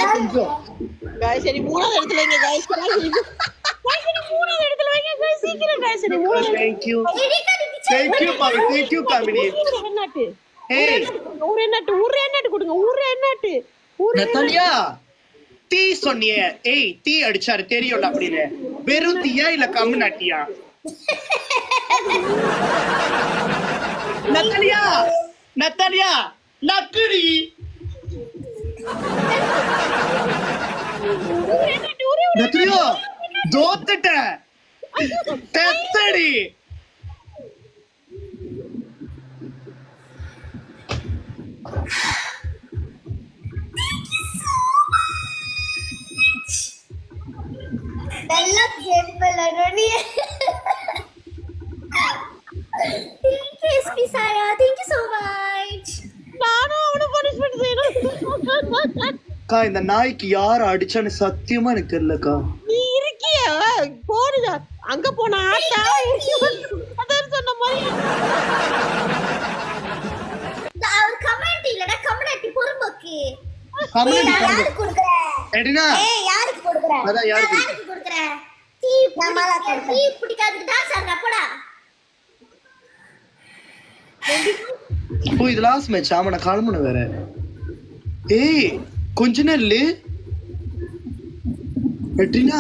guys சரி மூணாவது இடத்துல வைங்க guys சரி மூணாவது இடத்துல வைங்க guys சீக்கிரம் guys சரி மூணாவது Thank you Kamini என்னாட்டு hey ஊரே நாட்டு கொடுங்க ஊரே நாட்டு நத்தாலியா தீ சொன்னியே ஏய் தீ அடிச்சாரு தெரியும்ல அப்படின்னு வெறும் தீயா இல்ல கம்மு நாட்டியா நத்தாலியா நக்குடி நத்தாலியா தோத்துட்ட தெத்தடி நல்லா கேட்பலனி Thank you SP Saya, thank you so much. நானும் அவன பனிஷ்மென்ட் செய்யணும் அக்கா இந்த நாய்க்கு யார் அடிச்சான்னு சத்தியமா எனக்கு தெரியலக்கா நீ இருக்கிய போடுடா அங்க போனா ஆட்டா அதான் சொன்ன மாதிரி அவர் கமெண்ட் இல்லடா கமெண்ட் பொறுமைக்கு கமெண்ட் யாருக்கு கொடுக்கற எடினா ஏய் யாருக்கு கொடுக்கற அதான் யாருக்கு யாருக்கு கொடுக்கற டீ நம்மளா டீ பிடிக்காதுக்கு தான் சார் போடா ஓ இது லாஸ்ட் மேட்ச் ஆமா நான் கிளம்பணும் வேற ஏய் கொஞ்ச நேரம் இல்ல எட்ரினா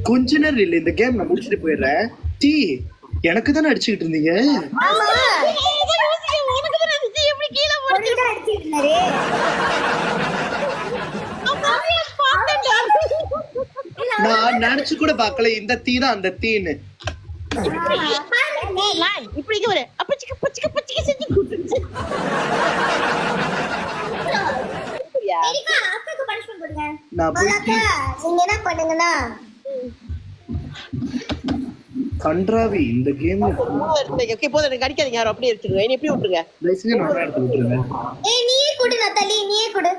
கொஞ்ச நேரம் இல்ல இந்த கேம் நான் முடிச்சிட்டு போயிடுறேன் டீ எனக்கு தானே அடிச்சுக்கிட்டு இருந்தீங்க ஆமா உனக்கு தான் இருந்துச்சு எப்படி கீழ போட்டு அடிச்சிட்டாரு நான் நினைச்சு கூட பார்க்கல இந்த தீ தான் அந்த தீன்னு இப்படி இங்க வர அப்பச்சிக்க பச்சிக்க பச்சிக்க செஞ்சு கூட்டுச்சு எரிகா அக்காக்கு பனிஷ்மென்ட் கொடுங்க நான் போய் அக்கா நீங்க என்ன பண்ணுங்கன்னா கன்றாவி இந்த கேம் ஓகே போதும் எனக்கு அடிக்காதீங்க யாரும் அப்படியே வச்சிருங்க என்ன எப்படி விட்டுருங்க லைசன்ஸ் நான் எடுத்து விட்டுருங்க ஏய் நீயே கொடு நத்தாலி நீயே கொடு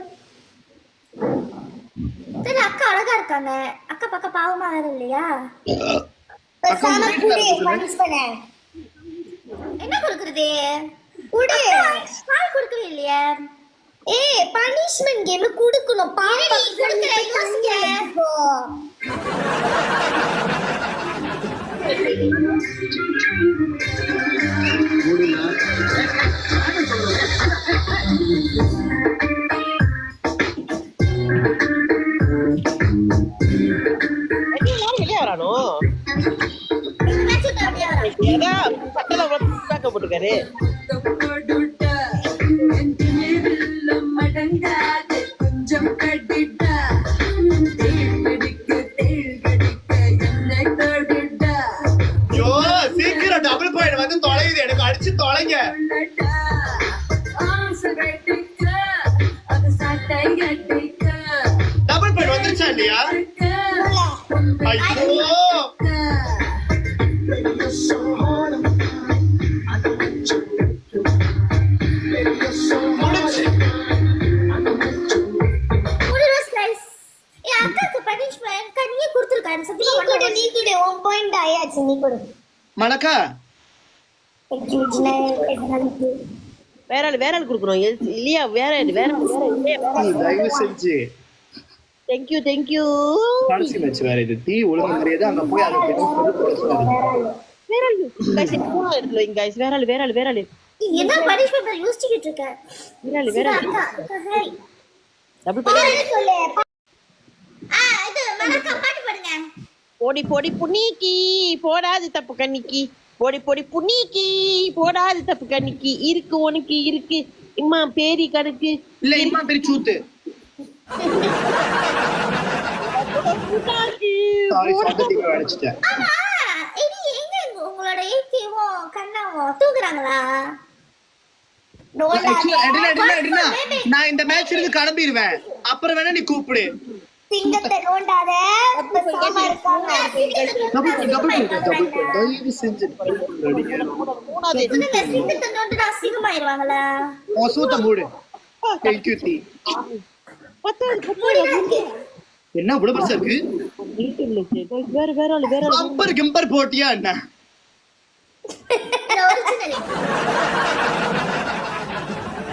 சரி அக்கா அழகா இருக்காங்க அக்கா பக்கம் பாவமா வேற இல்லையா பேசாம குடு பனிஷ் பண்ண என்ன கொடுக்குறது குடு பால் கொடுக்கவே இல்லையா ஏய் பனிஷ்மென்ட் கேம்ல கொடுக்கணும் பாப்பா கொடுக்கற யோசிக்க போ வெளியே வரானோ ஏதா பட்டல பேக்க போட்டுருக்காரு சீக்கிரம் டபுள் பாயிண்ட் வந்து தொலையுது எனக்கு அடிச்சு தொலைங்க டபுள் பாயிண்ட் வந்துருச்சா இல்லையா ஐயோ முடிச்சு அக்காக்கு பனிஷ்மென்ட் நீயே கொடுத்துருக்காரு சத்தியமா நீ கொடு 1 பாயிண்ட் ஆயாச்சு நீ கொடு மணக்கா வேற ஆள் குடுக்குறோம் இல்லையா வேற தயவு செஞ்சு தேங்க்யூ கடைசி மேட்ச் வேற இது தீ ஒழுங்கு மரியாதை அங்க போய் அதை வேற ஆள் गाइस மூணாவது இடத்துல வைங்க गाइस வேற ஆள் என்ன பனிஷ்மென்ட் யோசிச்சிட்டு இருக்க வேற ஆள் ஹாய் டபுள் பண்ணி சொல்லு இது மனக்கா பாட்டு பாடுங்க போடி புண்ணிக்கி போடாது தப்பு கண்ணிக்கி போடி புண்ணிக்கி போடாது தப்பு கண்ணிக்கி இருக்கு உனக்கு இருக்கு இம்மா பேரி கணக்கு இல்ல இம்மா பெரிய சூத்து சாரி சத்தத்துக்கு அடிச்சிட்டேன் ஆமா இது எங்க உங்களோட ஏகேவோ கண்ணாவோ தூங்குறாங்களா நான் இந்த மேட்ச்ல இருந்து கிளம்பிடுவேன் அப்புறம் வேணா நீ கூப்பிடு சிங்கத்தை நோண்டாத சாமா இருக்காங்க தயவு செஞ்சு மூணாவது இந்த சிங்கத்தை நோண்டா அசிங்கமாயிருவாங்களா சூத்த மூடு தேங்க்யூ டி என்ன இவ்வளவு பெருசா இருக்கு வேற ஆள் பம்பர் கிம்பர் போட்டியா என்ன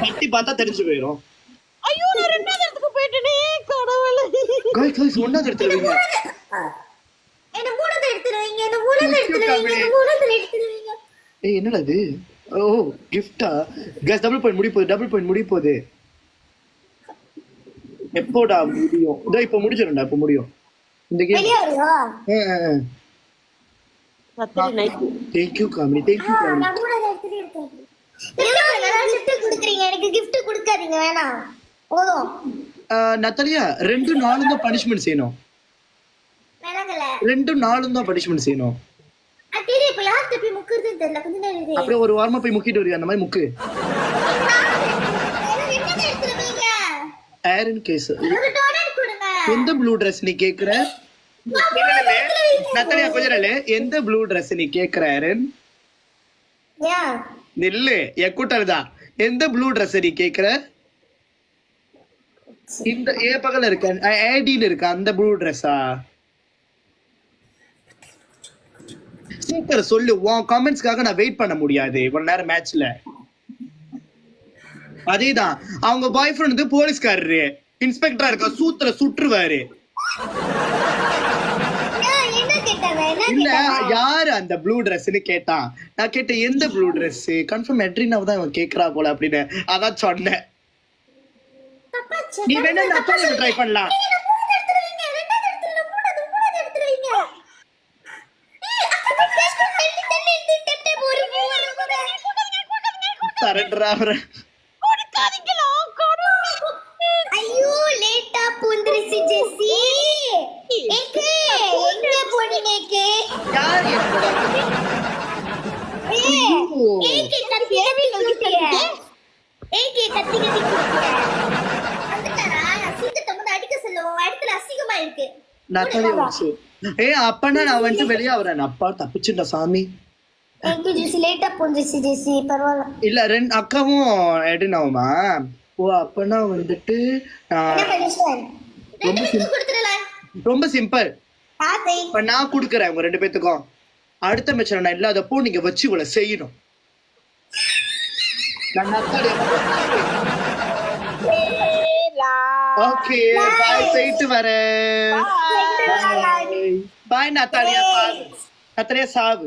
பட்டி பார்த்தா தெரிஞ்சு போயிரும் ஐயோ நான் ரெண்டாவது இடத்துக்கு போயிட்டேனே கடவுளே guys ஒண்ணாவது எடுத்துருவீங்க. என்ன மூணாவது எடுத்துருவீங்க, என்ன மூணாவது எடுத்துருவீங்க, என்ன மூணாவது எடுத்துருவீங்க. ஏய் என்னடா இது? ஓ கிஃப்டா? guys டபுள் பாயிண்ட் முடிய போகுது. எப்போடா முடியும்? இதோ இப்ப முடிஞ்சிரும்டா, இப்ப முடியும் இந்த கேம். வெளிய வருவா. Thank you comedy, thank you comedy. நான் மூணாவது எடுத்துட்டேன். gift குடுக்குறீங்க, எனக்கு gift கொடுக்காதீங்க வேணாம். போதும். நத்தாலியா 2-4 தான் பனிஷ்மென்ட் செய்யணும். வேணாங்கல. 2-4 தான் பனிஷ்மென்ட் செய்யணும். அத்தீரி இப்ப யார் தப்பி முக்குறதுன்னு தெரியல, கொஞ்ச நேரம் இரு. அப்படியே ஒரு வாரமா போய் முக்கிட்டு வருவியா அந்த மாதிரி முக்கு. என்ன எடுத்துருவீங்க? Iron case. ஒரு டோனட் கொடுங்க. எந்த ப்ளூ Dress நீ கேக்குற? நத்தாலியா கொஞ்சரலே எந்த ப்ளூ Dress நீ கேக்குற ஐரன்? யா. நில்லு எக்கூட்டல்தா. எந்த ப்ளூ Dress நீ கேக்குற? இந்த ஏ பக்கத்துல இருக்க ஐடில இருக்க அந்த ப்ளூ Dress-ஆ? சீக்கிரம் சொல்லு. உன் கமெண்ட்ஸ்க்காக நான் வெயிட் பண்ண முடியாது இவ்வளவு நேரம் மேட்ச்ல. அதேதான், அவங்க பாய் ஃப்ரெண்ட் வந்து போலீஸ்காரரு, இன்ஸ்பெக்டரா இருக்க, சூத்துல சுற்றுவாரு. என்ன கேட்டாங்க? இல்ல யாரு அந்த ப்ளூ Dress-னு கேட்டான். நான் கேட்டேன் எந்த ப்ளூ Dress? கன்ஃபார்ம் எட்ரினாவை தான் இவன் கேக்குறா போல அப்படின்னு அதான் சொன்னேன். நீ வேணா நத்தாலியா ட்ரை பண்ணலாம். சரண்டரா ஐயோ லேட்டா பூந்திருச்சு ஜெசி. ஏகே எங்க போனீங்க ஏகே? யார் ஏகே கத்தி கத்தி குடுத்தியா? ஏகே கத்தி கத்தி குடுத்தியா? அதுக்காரா சீக்கிரமா வந்து அடிக்க சொல்லுவோம், இடத்துல அசிங்கமா இருக்கு. நத்தாலியா அப்பனா நான் வந்துட்டு வெளியே வரேன். அப்பா தப்பிச்சுட்டா சாமி. ஏகே ஜெசி லேட்டா பூந்திருச்சு ஜெசி, பரவாயில்ல. இல்ல 2 அக்காவும் எடினாவுமா? ஓ அப்பனா வந்துட்டு என்ன பனிஷ்மென்ட்? ரெண்டு பேருக்கு கொடுத்துறலாம். ரொம்ப சிம்பிள். ஆத்தை இப்ப நான் குடுக்குறேன் உங்க 2 பேத்துக்கும். அடுத்த மேட்ச்ல நான் இல்லாதப்போ நீங்க வச்சு இவ்வளவு செய்யணும். ஓகே பாய், போயிட்டு வரேன். பாய் நத்தாலியா. நத்தாலியா சாவு.